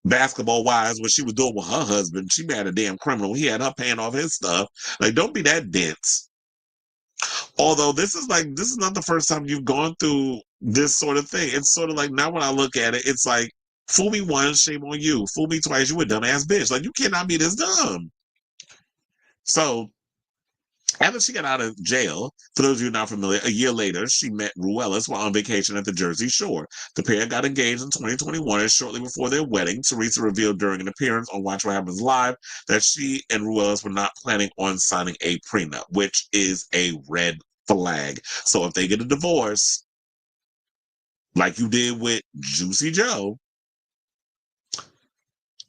Basketball Wives, what she was doing with her husband. She married a damn criminal. He had her paying off his stuff. Like, don't be that dense. Although this is not the first time you've gone through this sort of thing. It's sort of like, now when I look at it, it's like, fool me once, shame on you. Fool me twice, you a dumbass bitch. Like, you cannot be this dumb. So after she got out of jail, for those of you not familiar, a year later, she met Ruelas while on vacation at the Jersey Shore. The pair got engaged in 2021, and shortly before their wedding, Teresa revealed during an appearance on Watch What Happens Live that she and Ruelas were not planning on signing a prenup, which is a red flag. So if they get a divorce, like you did with Juicy Joe,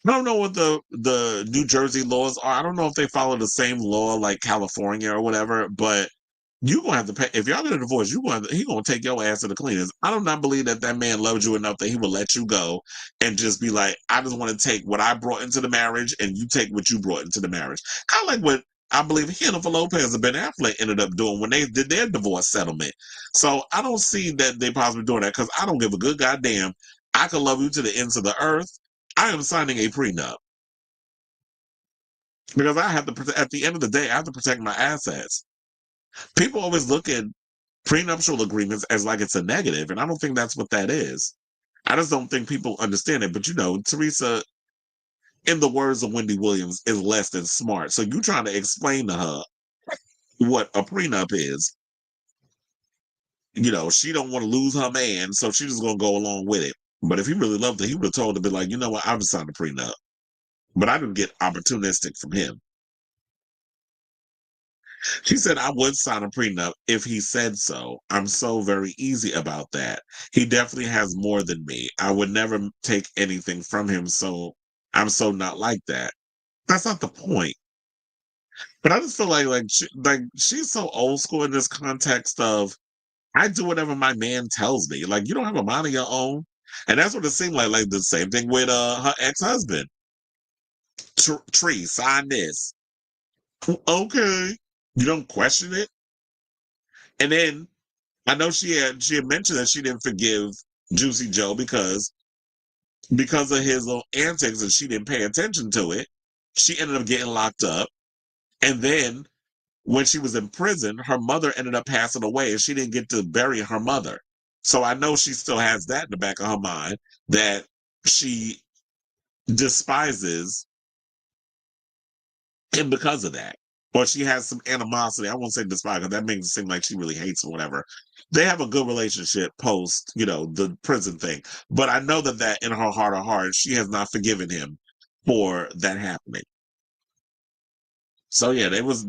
I don't know what the New Jersey laws are. I don't know if they follow the same law like California or whatever, but you're gonna have to pay. If y'all get a divorce, he gonna take your ass to the cleaners. I do not believe that man loved you enough that he would let you go and just be like, I just want to take what I brought into the marriage and you take what you brought into the marriage. Kind of like what I believe Jennifer Lopez and Ben Affleck ended up doing when they did their divorce settlement. So I don't see that they possibly doing that, because I don't give a good goddamn. I could love you to the ends of the earth. I am signing a prenup, because I have to, at the end of the day, I have to protect my assets. People always look at prenuptial agreements as like it's a negative, and I don't think that's what that is. I just don't think people understand it. But Teresa, in the words of Wendy Williams, is less than smart. So you trying to explain to her what a prenup is. She don't want to lose her man, so she's just gonna go along with it. But if he really loved her, he would have told her, be like, you know what, I'll just sign a prenup. But I didn't get opportunistic from him. She said, I would sign a prenup if he said so. I'm so very easy about that. He definitely has more than me. I would never take anything from him, so I'm so not like that. That's not the point. But I just feel like she's so old school in this context of, I do whatever my man tells me. Like, you don't have a mind of your own. And that's what it seemed like. Like the same thing with her ex-husband. Tree, sign this. Okay. You don't question it. And then I know she had mentioned that she didn't forgive Juicy Joe because of his little antics, and she didn't pay attention to it. She ended up getting locked up. And then when she was in prison, her mother ended up passing away, and she didn't get to bury her mother. So I know she still has that in the back of her mind, that she despises him because of that. Or she has some animosity. I won't say despise, because that makes it seem like she really hates him or whatever. They have a good relationship post, the prison thing. But I know that in her heart of hearts, she has not forgiven him for that happening. So yeah, there was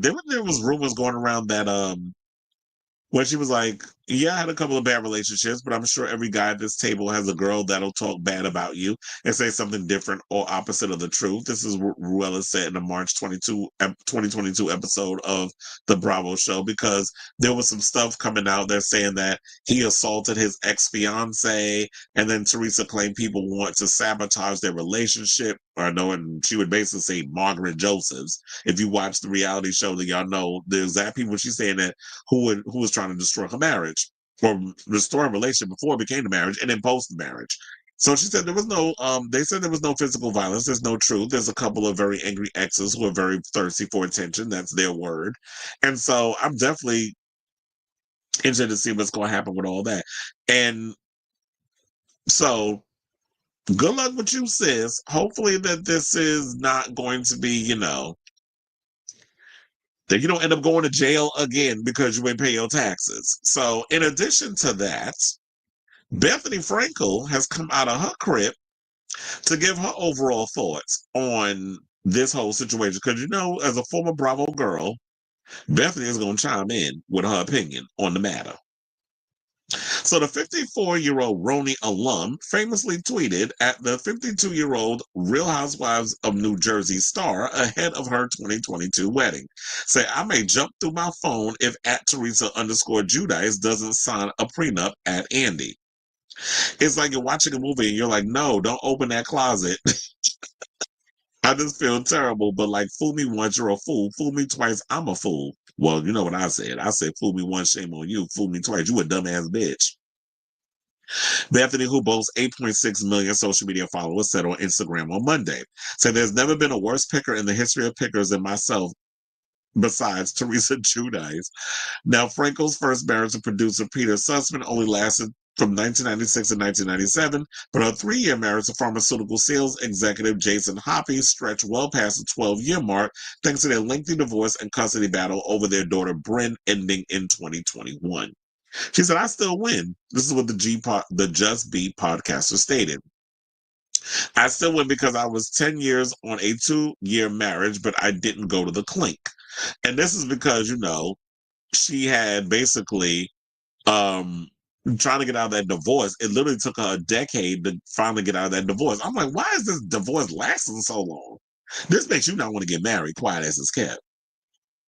rumors going around that when she was like, yeah, I had a couple of bad relationships, but I'm sure every guy at this table has a girl that'll talk bad about you and say something different or opposite of the truth. This is what Ruelas said in the March 2022 episode of the Bravo show, because there was some stuff coming out there saying that he assaulted his ex-fiance, and then Teresa claimed people want to sabotage their relationship. And she would basically say Margaret Josephs. If you watch the reality show, that y'all know the exact people she's saying that who was trying to destroy her marriage, or destroy a relationship before it became the marriage, and then post the marriage. So she said there was no, they said there was no physical violence. There's no truth. There's a couple of very angry exes who are very thirsty for attention. That's their word. And so I'm definitely interested to see what's going to happen with all that. And so good luck with you, sis. Hopefully that this is not going to be, Then you don't end up going to jail again because you ain't pay your taxes. So in addition to that, Bethenny Frankel has come out of her crib to give her overall thoughts on this whole situation. Because, as a former Bravo girl, Bethenny is going to chime in with her opinion on the matter. So the 54-year-old Roni alum famously tweeted at the 52-year-old Real Housewives of New Jersey star ahead of her 2022 wedding. Say, I may jump through my phone if at Teresa_Giudice doesn't sign a prenup at Andy. It's like you're watching a movie and you're like, no, don't open that closet. I just feel terrible, but like, fool me once, you're a fool. Fool me twice, I'm a fool. Well, you know what I said. I said, fool me once, shame on you. Fool me twice, you a dumbass bitch. Bethenny, who boasts 8.6 million social media followers, said on Instagram on Monday, said there's never been a worse picker in the history of pickers than myself, besides Teresa Giudice. Now, Frankel's first marriage to producer Peter Sussman only lasted from 1996 to 1997, but her 3-year marriage to pharmaceutical sales executive Jason Hoppy stretched well past the 12-year mark thanks to their lengthy divorce and custody battle over their daughter Bryn ending in 2021. She said, I still win. This is what the Just Beat podcaster stated. I still win because I was 10 years on a 2-year marriage, but I didn't go to the clink. And this is because, she had basically trying to get out of that divorce. It literally took her a decade to finally get out of that divorce. I'm like, why is this divorce lasting so long? This makes you not want to get married, quiet as it's kept.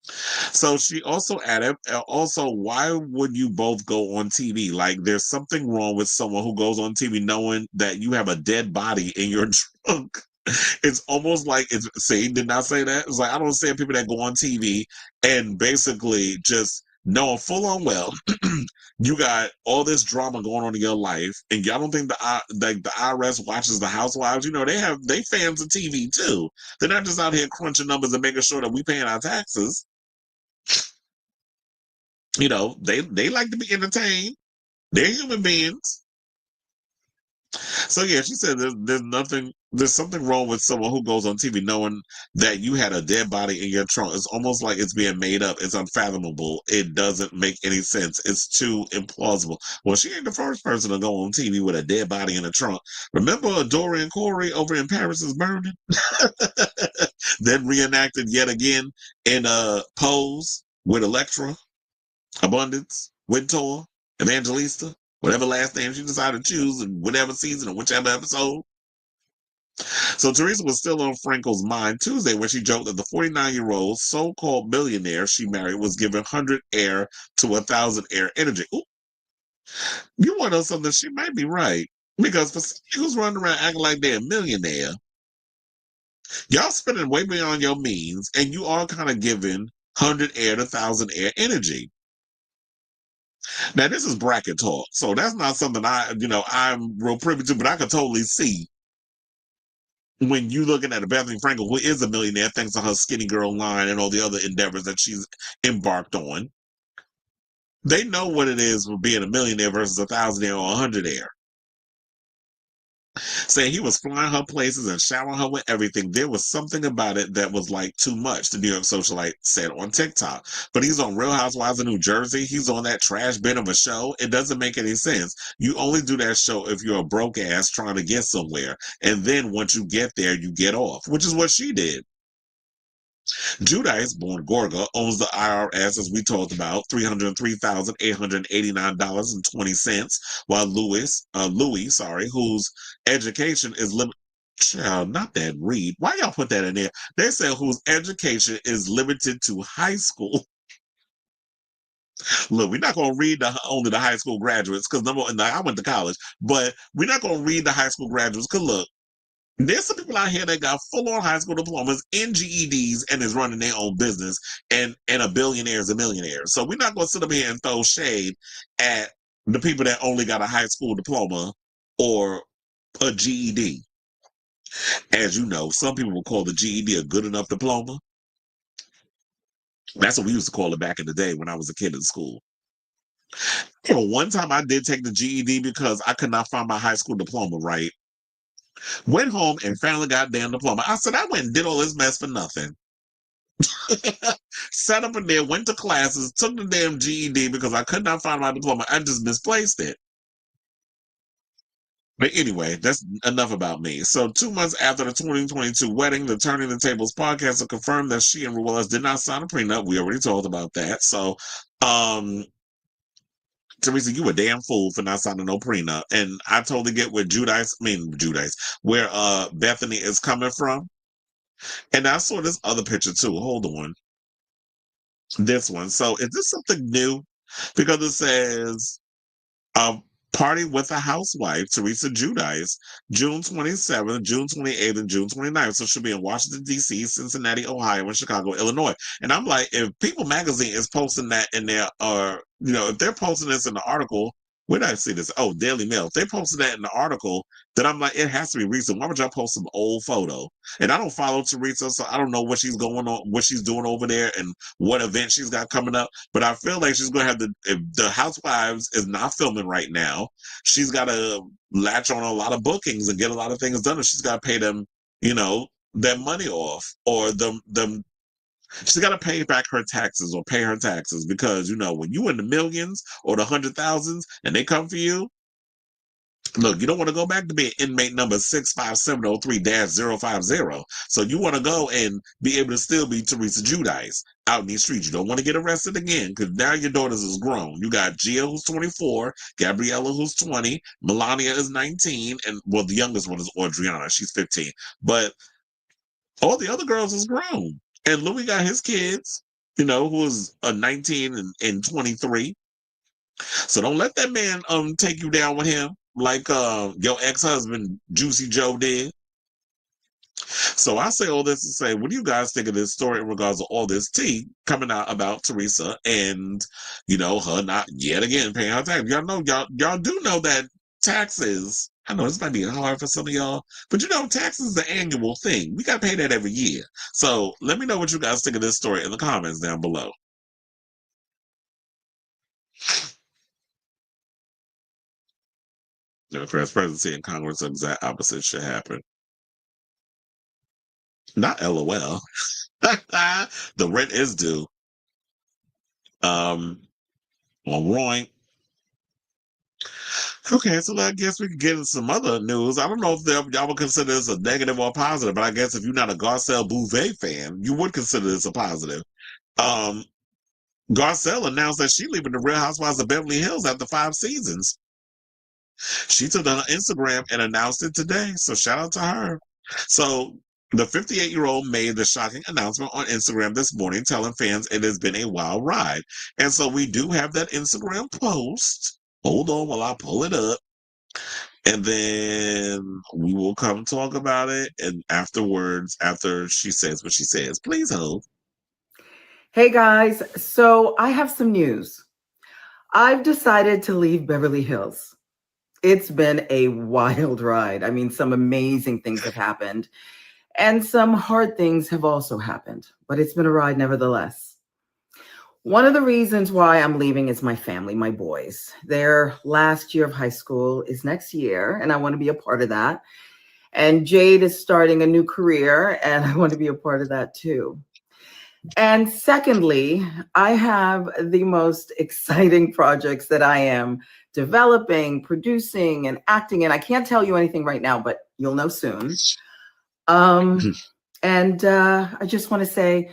So she also added, why would you both go on TV? Like, there's something wrong with someone who goes on TV knowing that you have a dead body in your trunk. It's almost like did not say that. It's like, I don't understand people that go on TV and basically just know full on well you got all this drama going on in your life, and y'all don't think the IRS watches the Housewives. They fans of TV too. They're not just out here crunching numbers and making sure that we paying our taxes. They like to be entertained. They're human beings. So yeah, she said there's something wrong with someone who goes on TV knowing that you had a dead body in your trunk. It's almost like it's being made up. It's unfathomable. It doesn't make any sense. It's too implausible. Well, she ain't the first person to go on TV with a dead body in a trunk. Remember Dorian Corey over in Paris is Burning? Then reenacted yet again in Pose with Electra, Abundance, Wintour, Evangelista, whatever last name she decided to choose in whatever season or whichever episode. So Teresa was still on Frankel's mind Tuesday when she joked that the 49-year-old so-called millionaire she married was giving 100 air to 1,000 air energy. Ooh. You want to know something? She might be right. Because for somebody who's running around acting like they're a millionaire, y'all spending way beyond your means, and you are kind of giving 100 air to 1,000 air energy. Now, this is bracket talk, so that's not something I'm real privy to, but I can totally see when you looking at a Bethenny Frankel, who is a millionaire thanks to her skinny girl line and all the other endeavors that she's embarked on. They know what it is for being a millionaire versus 1,000 air or 100 air. Saying he was flying her places and showering her with everything. There was something about it that was like too much, the New York socialite said on TikTok. But he's on Real Housewives of New Jersey. He's on that trash bin of a show. It doesn't make any sense. You only do that show if you're a broke ass trying to get somewhere. And then once you get there, you get off, which is what she did. Giudice, born Gorga, owns the IRS, as we talked about, $303,889.20, while Louis, whose education is limited. Child, not that read. Why y'all put that in there? They said whose education is limited to high school. Look, we're not going to read only the high school graduates because I went to college, but we're not going to read the high school graduates because look, there's some people out here that got full-on high school diplomas and GEDs and is running their own business and a billionaire's a millionaire. So we're not going to sit up here and throw shade at the people that only got a high school diploma or a GED. As you know, some people will call the GED a good enough diploma. That's what we used to call it back in the day when I was a kid in school. One time I did take the GED because I could not find my high school diploma right. Went home and found the goddamn diploma. I said, I went and did all this mess for nothing. Sat up in there, went to classes, took the damn GED because I could not find my diploma. I just misplaced it. But anyway, that's enough about me. So 2 months after the 2022 wedding, the Turning the Tables podcast will confirm that she and Ruelas did not sign a prenup. We already talked about that. So, Teresa, you a damn fool for not signing no prenup. And I totally get where where Bethenny is coming from. And I saw this other picture too. Hold on. This one. So is this something new? Because it says party with a housewife, Teresa Giudice, June 27th, June 28th, and June 29th. So she'll be in Washington, D.C., Cincinnati, Ohio, and Chicago, Illinois. And I'm like, if People Magazine is posting that in there, or, if they're posting this in the article, where did I see this? Oh, Daily Mail. If they posted that in the article, then I'm like, it has to be recent. Why would y'all post some old photo? And I don't follow Teresa, so I don't know what she's doing over there and what event she's got coming up. But I feel like she's going to have if the Housewives is not filming right now, she's got to latch on a lot of bookings and get a lot of things done. And she's got to pay them, their money off, or she's got to pay back her taxes or pay her taxes, because, when you in the millions or the 100,000s and they come for you, look, you don't want to go back to being inmate number 65703-050. So you want to go and be able to still be Teresa Giudice out in these streets. You don't want to get arrested again, because now your daughters is grown. You got Gia, who's 24, Gabriella, who's 20, Melania is 19, and, well, the youngest one is Adriana. She's 15. But all the other girls is grown. And Louis got his kids, who is 19 and 23. So don't let that man take you down with him like your ex-husband Juicy Joe did. So I say all this to say, what do you guys think of this story in regards to all this tea coming out about Teresa and, her not yet again paying her tax? Y'all do know that taxes, I know this might be hard for some of y'all, but taxes is an annual thing. We got to pay that every year. So let me know what you guys think of this story in the comments down below. The presidency and Congress, the exact opposite should happen. Not LOL. The rent is due. All right. Okay, so I guess we could get into some other news. I don't know if y'all would consider this a negative or a positive, but I guess if you're not a Garcelle Beauvais fan, you would consider this a positive. Garcelle announced that she's leaving the Real Housewives of Beverly Hills after 5 seasons. She took to her Instagram and announced it today, so shout out to her. So the 58-year-old made the shocking announcement on Instagram this morning, telling fans it has been a wild ride. And so we do have that Instagram post. Hold on while I pull it up. And then we will come talk about it. And afterwards, after she says what she says, please hold. Hey guys, so I have some news. I've decided to leave Beverly Hills. It's been a wild ride. I mean, some amazing things have happened and some hard things have also happened, but it's been a ride nevertheless. One of the reasons why I'm leaving is my family, my boys. Their last year of high school is next year, and I want to be a part of that. And Jade is starting a new career, and I want to be a part of that too. And secondly, I have the most exciting projects that I am developing, producing, and acting in. I can't tell you anything right now, but you'll know soon. And I just want to say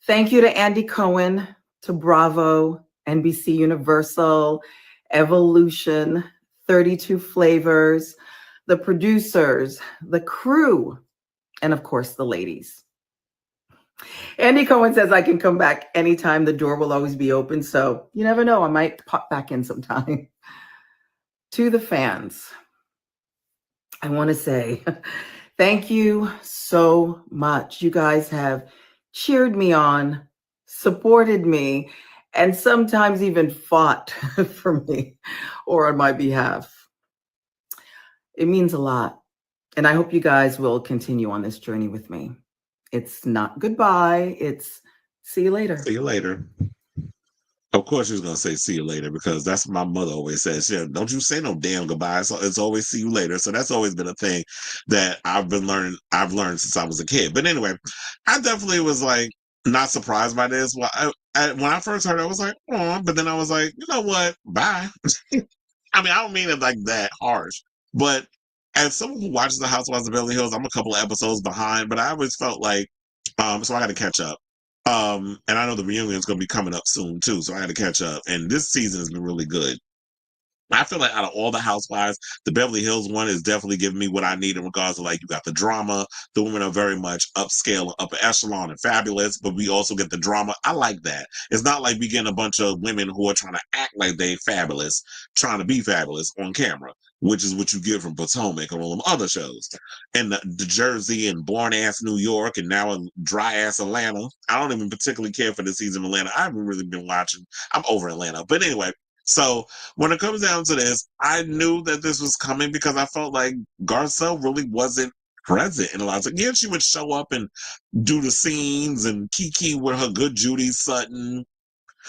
thank you to Andy Cohen, to Bravo, NBC Universal, Evolution, 32 Flavors, the producers, the crew, and of course, the ladies. Andy Cohen says I can come back anytime. The door will always be open. So you never know. I might pop back in sometime. To the fans, I want to say thank you so much. You guys have cheered me on, supported me, and sometimes even fought for me or on my behalf. It means a lot. And I hope you guys will continue on this journey with me. It's not goodbye. It's see you later. See you later. Of course, she's going to say see you later, because that's what my mother always says. Yeah, don't you say no damn goodbye. So it's always see you later. So that's always been a thing that I've learned since I was a kid. But anyway, I definitely was like, not surprised by this. Well, when I first heard it, I was like, oh, but then I was like, you know what? Bye. I mean, I don't mean it like that harsh, but as someone who watches the Housewives of Beverly Hills, I'm a couple of episodes behind, but I always felt like, so I got to catch up. And I know the reunion is going to be coming up soon too, so I got to catch up. And this season has been really good. I feel like out of all the Housewives, the Beverly Hills one is definitely giving me what I need in regards to, like, you got the drama. The women are very much upscale, upper echelon, and fabulous, but we also get the drama. I like that. It's not like we getting a bunch of women who are trying to act like they fabulous, trying to be fabulous on camera, which is what you get from Potomac and all them other shows. And the Jersey and born ass New York and now in dry ass Atlanta. I don't even particularly care for the season of Atlanta. I haven't really been watching. I'm over Atlanta. But anyway, so when it comes down to this, I knew that this was coming because I felt like Garcelle really wasn't present in a lot of. Yeah, she would show up and do the scenes and Kiki with her good Judy Sutton,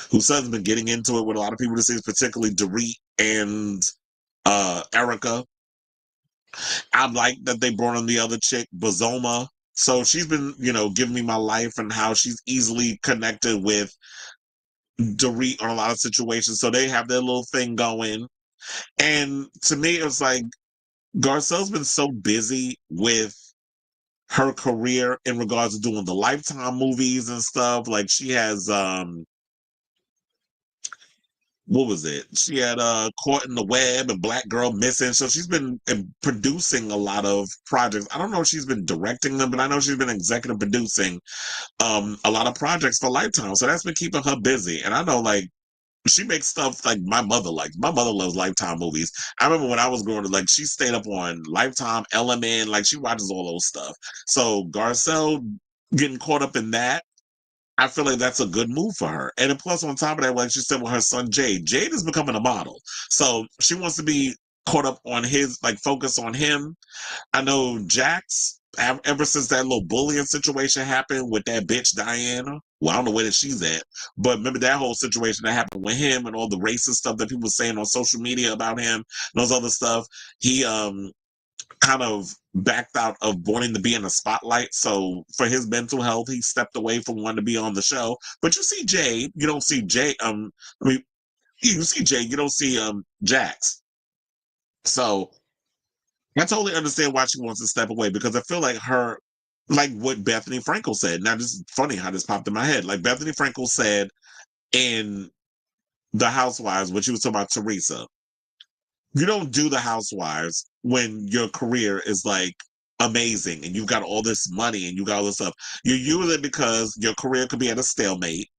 who Sutton's been getting into it with a lot of people this season, particularly Dorit and Erica. I like that they brought in the other chick, Bazoma. So she's been, giving me my life and how she's easily connected with Dorit on a lot of situations. So they have their little thing going. And to me, it was like Garcelle's been so busy with her career in regards to doing the Lifetime movies and stuff. Like she has what was it? She had Caught in the Web and Black Girl Missing. So she's been producing a lot of projects. I don't know if she's been directing them, but I know she's been executive producing a lot of projects for Lifetime. So that's been keeping her busy. And I know, like, she makes stuff like my mother likes. My mother loves Lifetime movies. I remember when I was growing up, like, she stayed up on Lifetime, Element, like she watches all those stuff. So Garcelle getting caught up in that, I feel like that's a good move for her. And then plus on top of that, like she said with her son Jade, Jade is becoming a model. So she wants to be caught up on his, like, focus on him. I know Jax, ever since that little bullying situation happened with that bitch Diana. Well, I don't know where that she's at, but remember that whole situation that happened with him and all the racist stuff that people were saying on social media about him and those other stuff. He kind of backed out of wanting to be in the spotlight. So for his mental health, he stepped away from wanting to be on the show. But you see Jade, you don't see Jade. I mean, you see Jade, you don't see Jax. So I totally understand why she wants to step away because I feel like her, like what Bethenny Frankel said. Now, this is funny how this popped in my head. Like Bethenny Frankel said in The Housewives, when she was talking about Teresa, you don't do The Housewives when your career is like amazing and you've got all this money and you got all this stuff. You use it because your career could be at a stalemate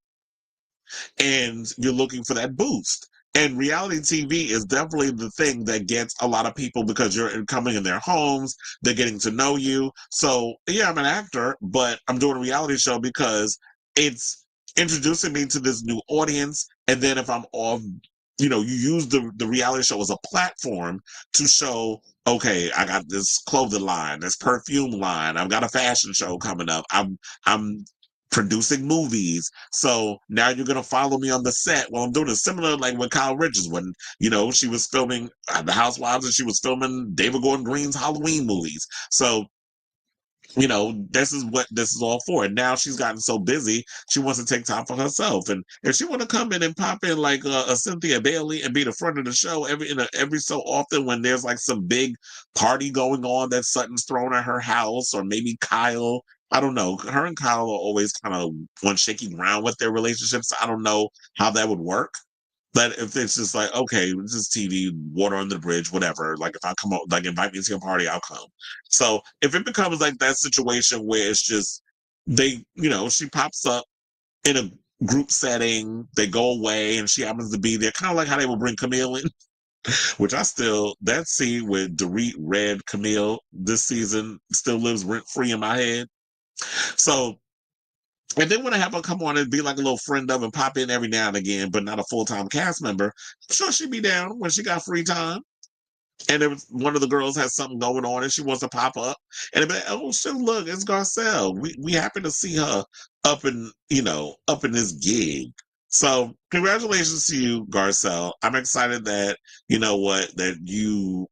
and you're looking for that boost. And reality TV is definitely the thing that gets a lot of people because you're coming in their homes, they're getting to know you. So, yeah, I'm an actor, but I'm doing a reality show because it's introducing me to this new audience. And then if I'm off, you use the reality show as a platform to show, okay, I got this clothing line, this perfume line, I've got a fashion show coming up. I'm producing movies. So now you're going to follow me on the set while I'm doing it. Similar like with Kyle Richards when, she was filming The Housewives and she was filming David Gordon Green's Halloween movies. So, this is what this is all for. And now she's gotten so busy, she wants to take time for herself. And if she want to come in and pop in like a Cynthia Bailey and be the front of the show every so often when there's like some big party going on that Sutton's thrown at her house, or maybe Kyle, I don't know. Her and Kyle are always kind of on shaky ground with their relationships. I don't know how that would work. But if it's just like, okay, this is TV, water under the bridge, whatever. Like if I come out, like invite me to a party, I'll come. So if it becomes like that situation where it's just she pops up in a group setting, they go away, and she happens to be there, kind of like how they would bring Camille in, which that scene with Dorit, Red, Camille this season still lives rent free in my head. So, and then when I have her come on and be like a little friend of and pop in every now and again, but not a full-time cast member, I'm sure she'd be down when she got free time. And if one of the girls has something going on and she wants to pop up, and be like, oh shit, look, it's Garcelle. We happy to see her up in this gig. So congratulations to you, Garcelle. I'm excited that that you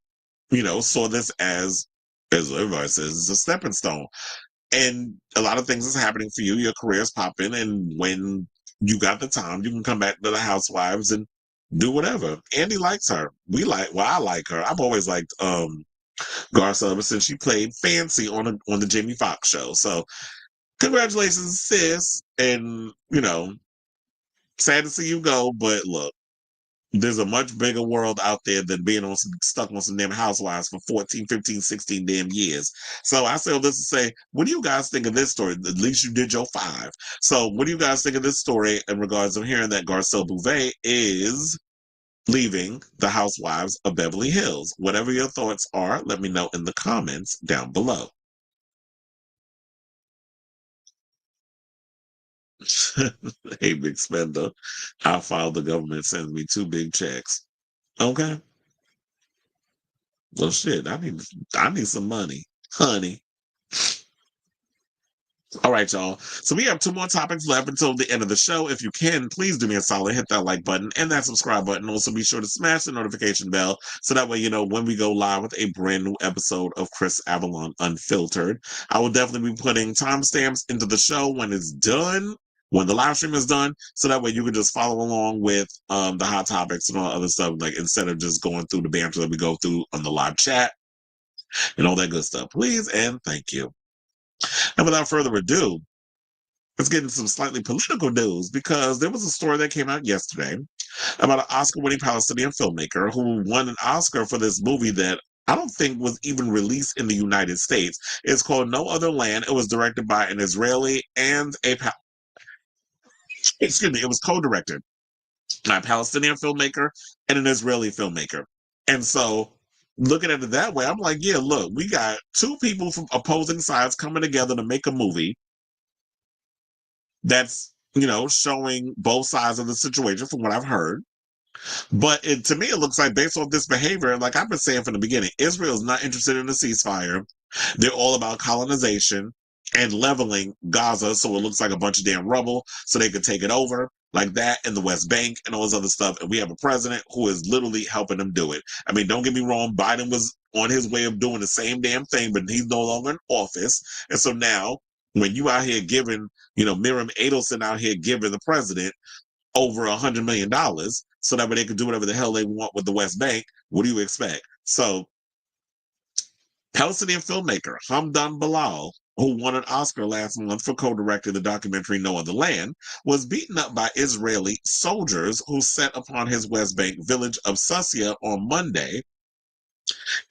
saw this as everybody says, it's a stepping stone. and a lot of things is happening for you. Your career is popping, and when you got the time, you can come back to the Housewives and do whatever. Andy likes her. I like her. I've always liked Garcelle ever since she played Fancy on the Jamie Foxx show. So congratulations, sis. And sad to see you go, but look, there's a much bigger world out there than being stuck on some damn Housewives for 14, 15, 16 damn years. So I say all this to say, what do you guys think of this story? At least you did your 5. So what do you guys think of this story in regards to hearing that Garcelle Beauvais is leaving the Housewives of Beverly Hills? Whatever your thoughts are, let me know in the comments down below. Hey, big spender. I filed the government sends me 2 big checks. Okay. Well, shit. I need some money, honey. All right, y'all. So we have 2 more topics left until the end of the show. If you can, please do me a solid, hit that like button and that subscribe button. Also, be sure to smash the notification bell so that way you know when we go live with a brand new episode of Chris Avalon Unfiltered. I will definitely be putting timestamps into the show when it's done, when the live stream is done, so that way you can just follow along with the hot topics and all the other stuff, like instead of just going through the banter that we go through on the live chat and all that good stuff. Please and thank you. And without further ado, let's get into some slightly political news, because there was a story that came out yesterday about an Oscar-winning Palestinian filmmaker who won an Oscar for this movie that I don't think was even released in the United States. It's called No Other Land. It was directed by an Israeli and excuse me, it was co-directed by a Palestinian filmmaker and an Israeli filmmaker. And so looking at it that way, I'm like, yeah, look, we got 2 people from opposing sides coming together to make a movie that's showing both sides of the situation from what I've heard. But to me, it looks like based on this behavior, like I've been saying from the beginning, Israel is not interested in a ceasefire. They're all about colonization and leveling Gaza, so it looks like a bunch of damn rubble so they could take it over like that, in the West Bank and all this other stuff. And we have a president who is literally helping them do it. I mean, don't get me wrong, Biden was on his way of doing the same damn thing, but he's no longer in office. And so now when you out here giving, Miriam Adelson out here giving the president over $100 million so that way they can do whatever the hell they want with the West Bank, what do you expect? So Palestinian filmmaker Hamdan Bilal, who won an Oscar last month for co-directing the documentary No Other Land, was beaten up by Israeli soldiers who set upon his West Bank village of Susia on Monday,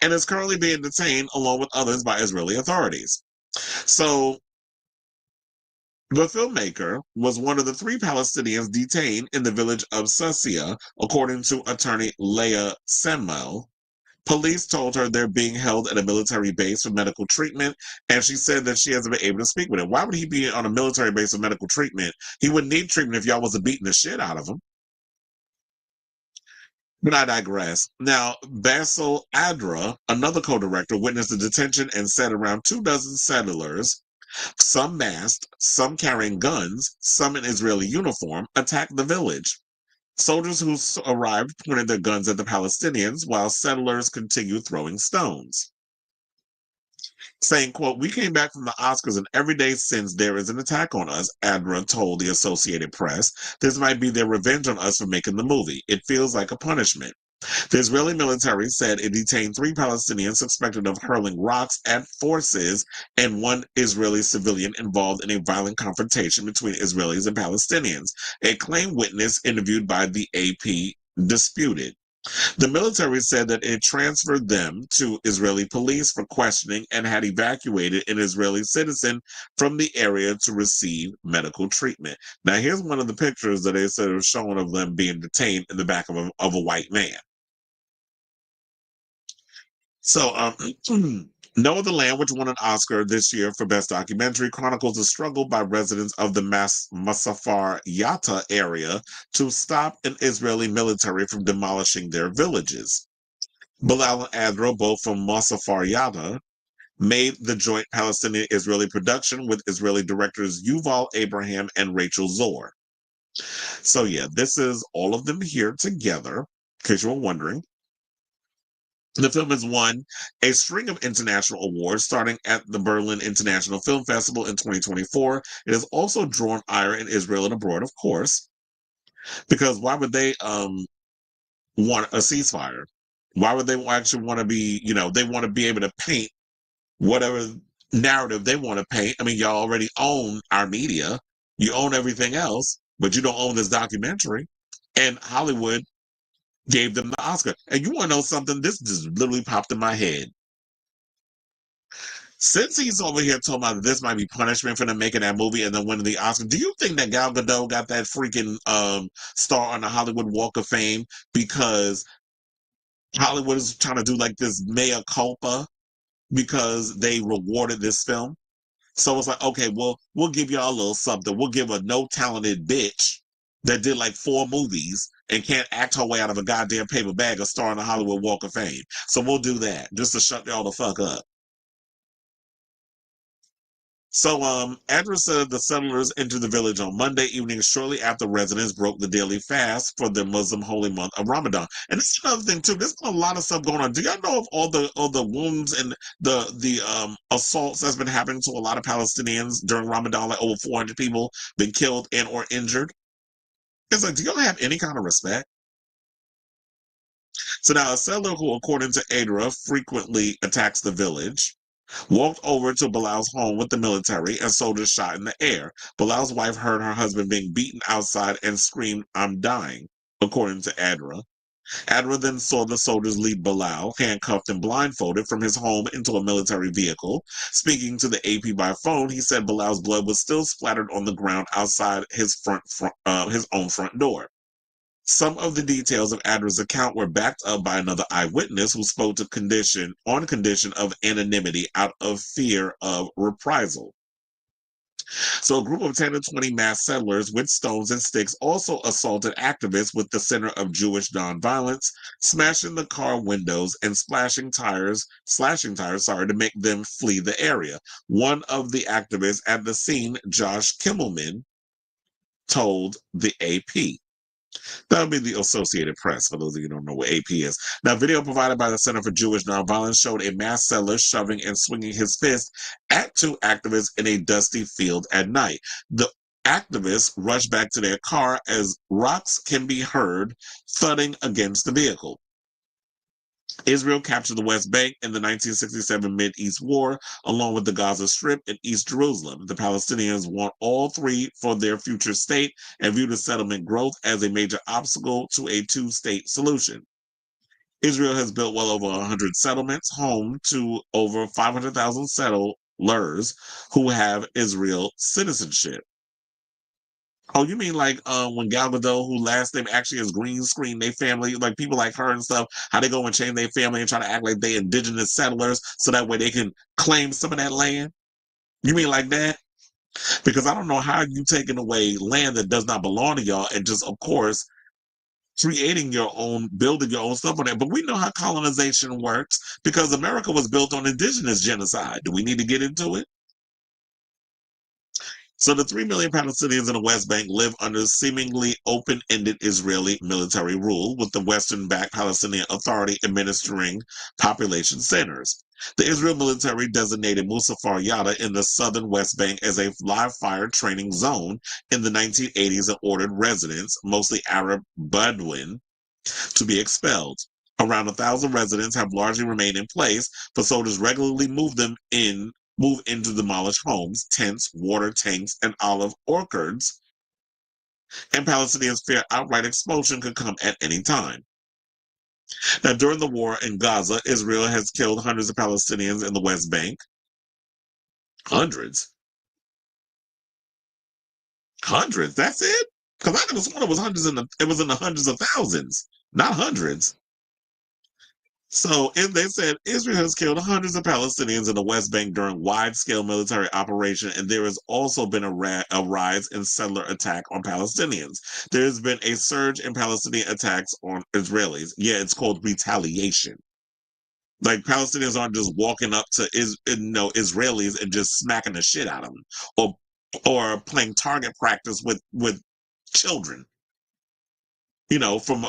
and is currently being detained along with others by Israeli authorities. So the filmmaker was one of the 3 Palestinians detained in the village of Susia, according to attorney Leah Samuel. Police told her they're being held at a military base for medical treatment, and she said that she hasn't been able to speak with him. Why would he be on a military base for medical treatment? He wouldn't need treatment if y'all wasn't beating the shit out of him. But I digress. Now, Basil Adra, another co-director, witnessed the detention and said around 24 settlers, some masked, some carrying guns, some in Israeli uniform, attacked the village. Soldiers who arrived pointed their guns at the Palestinians while settlers continued throwing stones. Saying, quote, "We came back from the Oscars and every day since there is an attack on us," Adra told the Associated Press. "This might be their revenge on us for making the movie. It feels like a punishment." The Israeli military said it detained 3 Palestinians suspected of hurling rocks at forces and 1 Israeli civilian involved in a violent confrontation between Israelis and Palestinians. A claim witness interviewed by the AP disputed. The military said that it transferred them to Israeli police for questioning and had evacuated an Israeli citizen from the area to receive medical treatment. Now, here's one of the pictures that they said was shown of them being detained in the back of a white man. So, No Other Land, which won an Oscar this year for Best Documentary, chronicles the struggle by residents of the Masafar Yatta area to stop an Israeli military from demolishing their villages. Bilal and Adra, both from Masafar Yatta, made the joint Palestinian-Israeli production with Israeli directors Yuval Abraham and Rachel Zor. So yeah, this is all of them here together, in case you were wondering. The film has won a string of international awards, starting at the Berlin International Film Festival in 2024. It has also drawn ire in Israel and abroad, of course, because why would they want a ceasefire? Why would they actually want to be, they want to be able to paint whatever narrative they want to paint. I mean, y'all already own our media. You own everything else, but you don't own this documentary. And Hollywood gave them the Oscar. And you want to know something? This just literally popped in my head. Since he's over here talking about this might be punishment for them making that movie and then winning the Oscar, do you think that Gal Gadot got that freaking star on the Hollywood Walk of Fame because Hollywood is trying to do like this mea culpa because they rewarded this film? So it's like, okay, well, we'll give y'all a little something. We'll give a no talented bitch that did like 4 movies and can't act her way out of a goddamn paper bag a star on the Hollywood Walk of Fame. So we'll do that just to shut y'all the fuck up. So, Andrew said the settlers entered the village on Monday evening shortly after residents broke the daily fast for the Muslim holy month of Ramadan. And this is another thing too. There's a lot of stuff going on. Do y'all know of all the wounds and the assaults that's been happening to a lot of Palestinians during Ramadan? Like over 400 people been killed and or injured. It's like, do y'all have any kind of respect? So now a settler who, according to Adra, frequently attacks the village, walked over to Bilal's home with the military and soldiers shot in the air. Bilal's wife heard her husband being beaten outside and screamed, "I'm dying," according to Adra. Adra then saw the soldiers lead Bilal, handcuffed and blindfolded, from his home into a military vehicle. Speaking to the AP by phone, he said Bilal's blood was still splattered on the ground outside his own front door. Some of the details of Adra's account were backed up by another eyewitness who spoke to on condition of anonymity out of fear of reprisal. So a group of 10 to 20 masked settlers with stones and sticks also assaulted activists with the Center of Jewish Nonviolence, smashing the car windows and slashing tires, to make them flee the area. One of the activists at the scene, Josh Kimmelman, told the AP. That would be the Associated Press, for those of you who don't know what AP is. Now, video provided by the Center for Jewish Nonviolence showed a masked settler shoving and swinging his fist at 2 activists in a dusty field at night. The activists rushed back to their car as rocks can be heard thudding against the vehicle. Israel captured the West Bank in the 1967 Mid-East War, along with the Gaza Strip and East Jerusalem. The Palestinians want all 3 for their future state and view the settlement growth as a major obstacle to a 2-state solution. Israel has built well over 100 settlements, home to over 500,000 settlers who have Israel citizenship. Oh, you mean like when Gal Gadot, who last name actually is green screen, they family, like people like her and stuff, how they go and change their family and try to act like they indigenous settlers so that way they can claim some of that land? You mean like that? Because I don't know how you taking away land that does not belong to y'all and just, of course, creating your own, building your own stuff on that. But we know how colonization works because America was built on indigenous genocide. Do we need to get into it? So the 3 million Palestinians in the West Bank live under seemingly open-ended Israeli military rule, with the Western-backed Palestinian Authority administering population centers. The Israel military designated Musafar Yada in the southern West Bank as a live-fire training zone in the 1980s and ordered residents, mostly Arab Bedouin, to be expelled. Around 1,000 residents have largely remained in place, but soldiers regularly move into demolished homes, tents, water tanks, and olive orchards, and Palestinians fear outright expulsion could come at any time. Now, during the war in Gaza, Israel has killed hundreds of Palestinians in the West Bank. Hundreds? Hundreds, that's it? Because I could have sworn it was it was in the hundreds of thousands, not hundreds. So they said Israel has killed hundreds of Palestinians in the West Bank during wide-scale military operation, and there has also been a rise in settler attack on Palestinians. There has been a surge in Palestinian attacks on Israelis. Yeah, it's called retaliation. Like Palestinians aren't just walking up to Israelis and just smacking the shit out of them, or playing target practice with children. from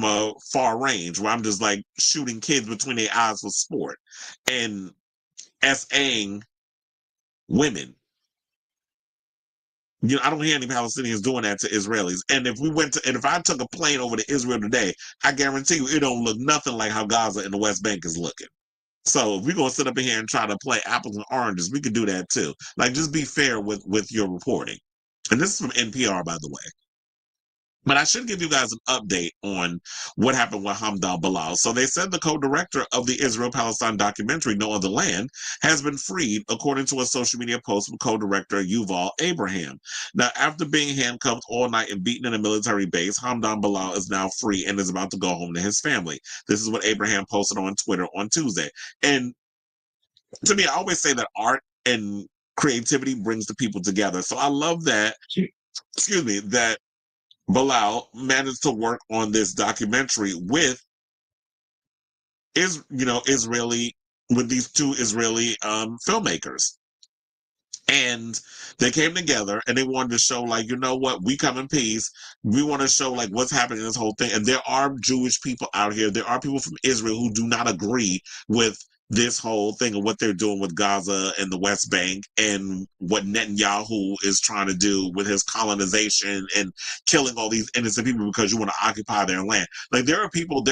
a far range where I'm just like shooting kids between their eyes with sport and SAing women. I don't hear any Palestinians doing that to Israelis. And if I took a plane over to Israel today, I guarantee you it don't look nothing like how Gaza and the West Bank is looking. So if we're gonna sit up in here and try to play apples and oranges, we could do that too. Like, just be fair with your reporting. And this is from NPR, by the way. But I should give you guys an update on what happened with Hamdan Bilal. So they said the co-director of the Israel-Palestine documentary, No Other Land, has been freed, according to a social media post from co-director Yuval Abraham. Now, after being handcuffed all night and beaten in a military base, Hamdan Bilal is now free and is about to go home to his family. This is what Abraham posted on Twitter on Tuesday. And to me, I always say that art and creativity brings the people together. So I love that, excuse me, that Bilal managed to work on this documentary with Israeli with these two Israeli filmmakers. And they came together and they wanted to show, like, you know what, we come in peace. We want to show like what's happening in this whole thing. And there are Jewish people out here. There are people from Israel who do not agree with this whole thing of what they're doing with Gaza and the West Bank and what Netanyahu is trying to do with his colonization and killing all these innocent people because you want to occupy their land. Like, there are people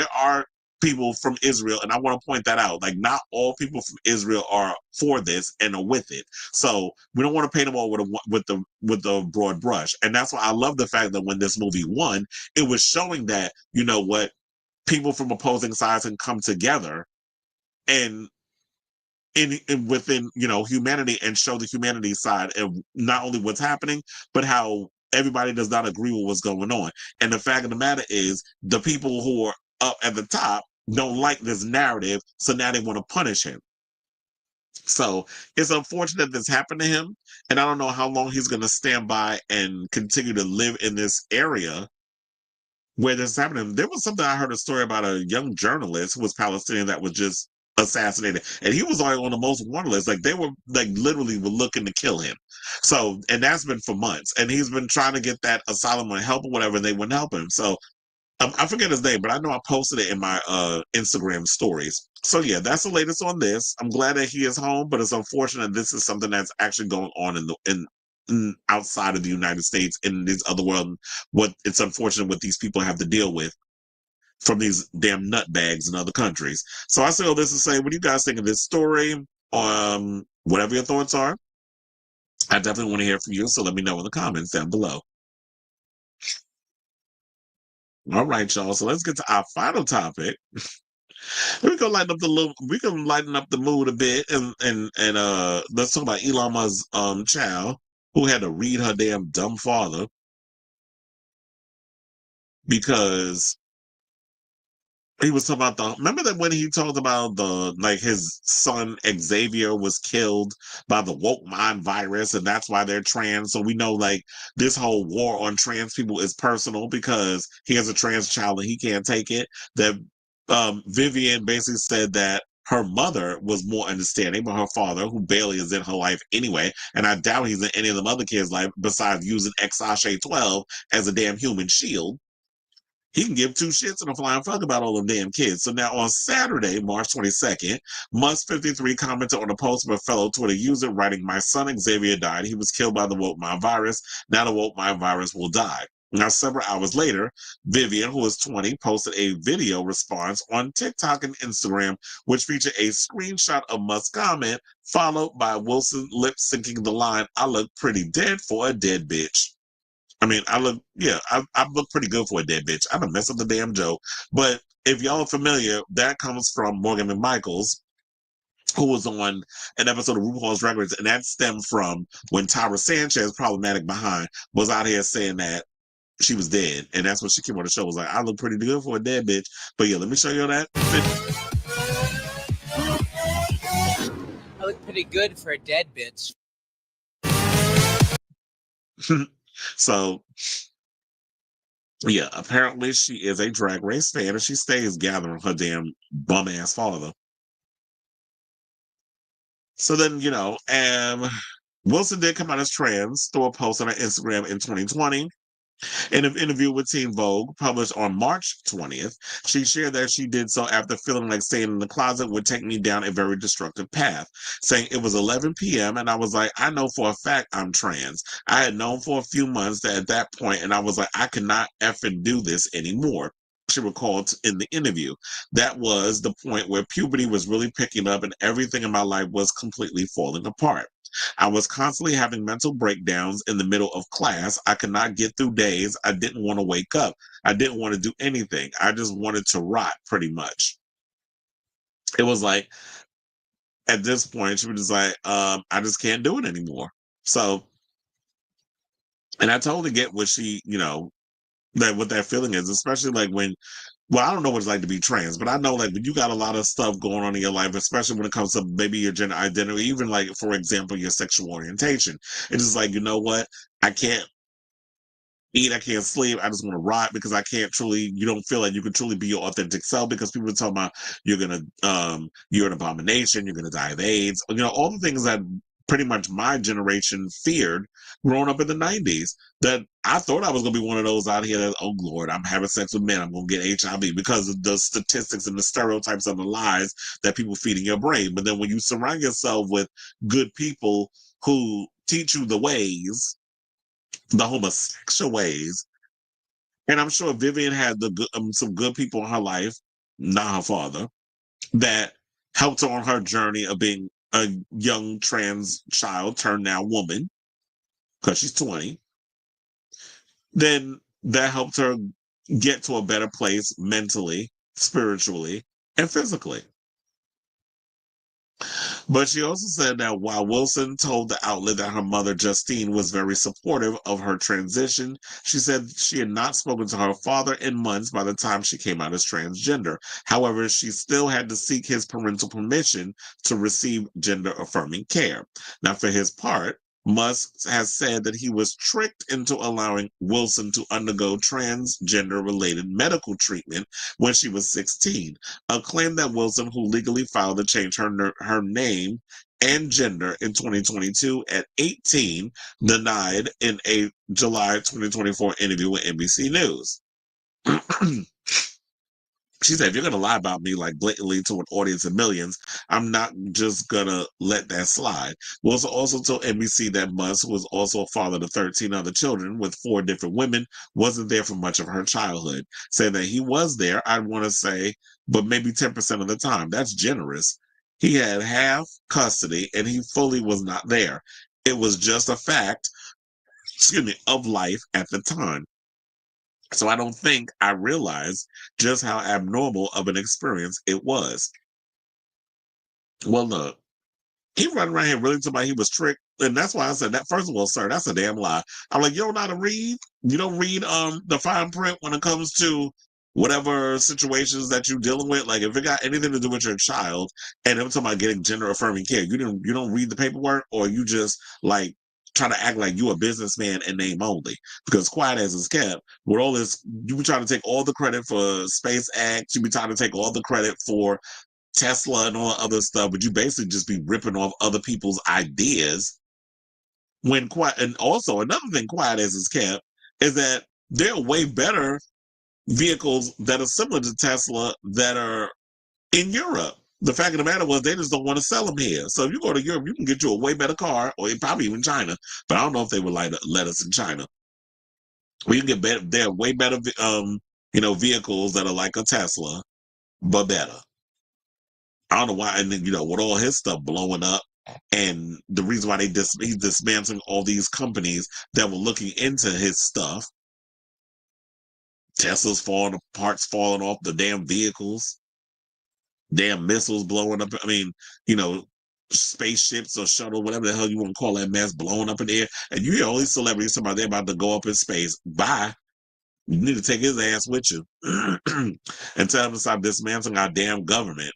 from Israel, and I want to point that out. Like, not all people from Israel are for this and are with it. So we don't want to paint them all with the broad brush. And that's why I love the fact that when this movie won, it was showing that, you know what, people from opposing sides can come together and within humanity and show the humanity side of not only what's happening, but how everybody does not agree with what's going on. And the fact of the matter is, the people who are up at the top don't like this narrative, so now they want to punish him. So it's unfortunate this happened to him, and I don't know how long he's going to stand by and continue to live in this area where this is happening. There was something, I heard a story about a young journalist who was Palestinian that was just assassinated, and he was on the most wanted list. Like, they were like literally were looking to kill him. So, and that's been for months, and he's been trying to get that asylum or help or whatever, and they wouldn't help him. So I forget his name, but I know I posted it in my Instagram stories. So yeah, that's the latest on this. I'm glad that he is home, but it's unfortunate this is something that's actually going on in outside of the United States in this other world. What it's unfortunate what these people have to deal with from these damn nutbags in other countries. So I say all this to say, what do you guys think of this story? Whatever your thoughts are, I definitely want to hear from you. So let me know in the comments down below. All right, y'all. So let's get to our final topic. We can lighten up the mood a bit, and let's talk about Elon Musk's child who had to read her damn dumb father because he was talking about remember that when he talked about his son Xavier was killed by the woke mind virus, and that's why they're trans. So we know, like, this whole war on trans people is personal because he has a trans child and he can't take it. That Vivian basically said that her mother was more understanding, but her father, who barely is in her life anyway, and I doubt he's in any of them other kids' life besides using Exashe 12 as a damn human shield. He can give two shits and a flying fuck about all them damn kids. So now on Saturday, March 22nd, Musk53 commented on a post of a fellow Twitter user writing, "My son Xavier died. He was killed by the woke mind virus. Now the woke mind virus will die." Now, several hours later, Vivian, who is 20, posted a video response on TikTok and Instagram, which featured a screenshot of Musk's comment, followed by Wilson lip syncing the line, "I look pretty dead for a dead bitch." I mean, I look pretty good for a dead bitch. I done messed up the damn joke. But if y'all are familiar, that comes from Morgan McMichaels, who was on an episode of RuPaul's Drag Race, and that stemmed from when Tyra Sanchez, problematic behind, was out here saying that she was dead. And that's what she came on the show, was like, "I look pretty good for a dead bitch." But yeah, let me show you that. I look pretty good for a dead bitch. So, yeah, apparently she is a Drag Race fan and she stays gathering her damn bum ass father. So then, Wilson did come out as trans through a post on her Instagram in 2020. In an interview with Teen Vogue, published on March 20th, she shared that she did so after feeling like staying in the closet would take me down a very destructive path, saying it was 11 p.m. and I was like, I know for a fact I'm trans. I had known for a few months that at that point, and I was like, I cannot effing do this anymore. She recalled in the interview. That was the point where puberty was really picking up and everything in my life was completely falling apart. I was constantly having mental breakdowns in the middle of class. I could not get through days. I didn't want to wake up. I didn't want to do anything. I just wanted to rot pretty much. It was like, at this point, she was just like, I just can't do it anymore. So, and I totally get what she, that what that feeling is, especially like when, well, I don't know what it's like to be trans, but I know like when you got a lot of stuff going on in your life, especially when it comes to maybe your gender identity, even like, for example, your sexual orientation. It's just like, you know what? I can't eat, I can't sleep, I just want to rot because I can't truly, you don't feel like you can truly be your authentic self because people are talking about you're an abomination, you're gonna die of AIDS, all the things that pretty much my generation feared growing up in the 90s, that I thought I was gonna be one of those out here that, oh Lord, I'm having sex with men, I'm gonna get HIV because of the statistics and the stereotypes and the lies that people feed in your brain. But then when you surround yourself with good people who teach you the ways, the homosexual ways. And I'm sure Vivian had some good people in her life, not her father, that helped her on her journey of being a young trans child turned now woman, because she's 20. Then that helped her get to a better place mentally, spiritually, and physically. But she also said that while Wilson told the outlet that her mother, Justine, was very supportive of her transition, she said she had not spoken to her father in months by the time she came out as transgender. However, she still had to seek his parental permission to receive gender-affirming care. Now, for his part, Musk has said that he was tricked into allowing Wilson to undergo transgender-related medical treatment when she was 16, a claim that Wilson, who legally filed to change her name and gender in 2022 at 18, denied in a July 2024 interview with NBC News. She said, if you're going to lie about me like blatantly to an audience of millions, I'm not just going to let that slide. Wilson also told NBC that Musk, who was also a father to 13 other children with 4 different women, wasn't there for much of her childhood, saying that he was there, I want to say, but maybe 10% of the time. That's generous. He had half custody and he fully was not there. It was just a fact, of life at the time. So I don't think I realized just how abnormal of an experience it was. Well, look, he running around here really talking about he was tricked. And that's why I said that, first of all, sir, that's a damn lie. I'm like, you don't know how to read? You don't read the fine print when it comes to whatever situations that you're dealing with? Like if it got anything to do with your child and I'm talking about getting gender affirming care, you don't read the paperwork, or you just like try to act like you a businessman in name only, because quiet as it's kept with all this, you be trying to take all the credit for SpaceX, you be trying to take all the credit for Tesla and all the other stuff, but you basically just be ripping off other people's ideas. When quiet, and also another thing, quiet as it's kept, is that there are way better vehicles that are similar to Tesla that are in Europe. The fact of the matter was they just don't want to sell them here. So if you go to Europe, you can get you a way better car, or probably even China. But I don't know if they would let us in China. We can get better. There are way better, vehicles that are like a Tesla, but better. I don't know why. And then, with all his stuff blowing up, and the reason why he's dismantling all these companies that were looking into his stuff. Tesla's falling, parts falling off the damn vehicles. Damn missiles blowing up. I mean, spaceships or shuttle, whatever the hell you want to call that mess, blowing up in the air. And you hear all these celebrities talking about they're about to go up in space. Bye. You need to take his ass with you and tell him to stop dismantling our damn government.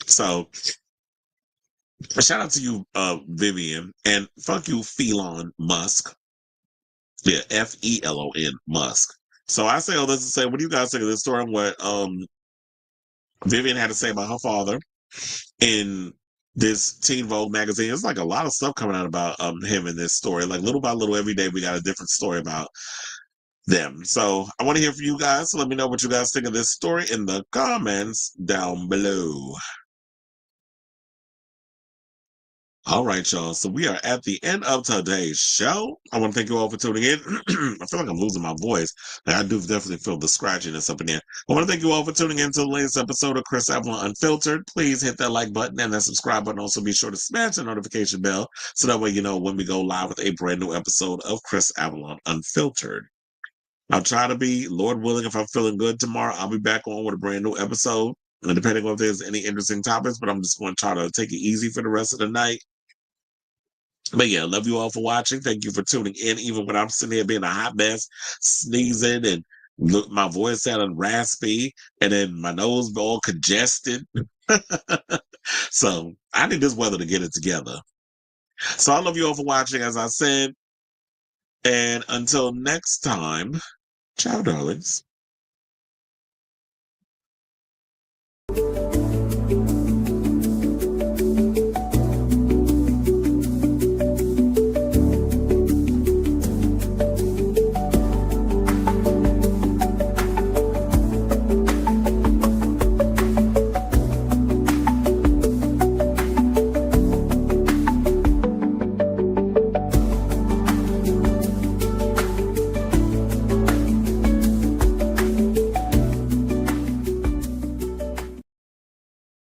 So, shout out to you, Vivian, and fuck you, Elon Musk. Yeah, Felon Musk. So I say all this to say, what do you guys think of this story and what Vivian had to say about her father in this Teen Vogue magazine? It's like a lot of stuff coming out about him in this story. Like little by little, every day we got a different story about them. So I want to hear from you guys. So let me know what you guys think of this story in the comments down below. All right, y'all. So we are at the end of today's show. I want to thank you all for tuning in. I feel like I'm losing my voice. Like, I do definitely feel the scratchiness up in there. I want to thank you all for tuning in to the latest episode of Chris Avalon Unfiltered. Please hit that like button and that subscribe button. Also, be sure to smash the notification bell so that way you know when we go live with a brand new episode of Chris Avalon Unfiltered. I'll try to be, Lord willing, if I'm feeling good tomorrow, I'll be back on with a brand new episode. And depending on if there's any interesting topics, but I'm just going to try to take it easy for the rest of the night. But yeah, love you all for watching. Thank you for tuning in, even when I'm sitting here being a hot mess, sneezing, and look, my voice sounding raspy, and then my nose all congested. So I need this weather to get it together. So I love you all for watching, as I said. And until next time, ciao, darlings.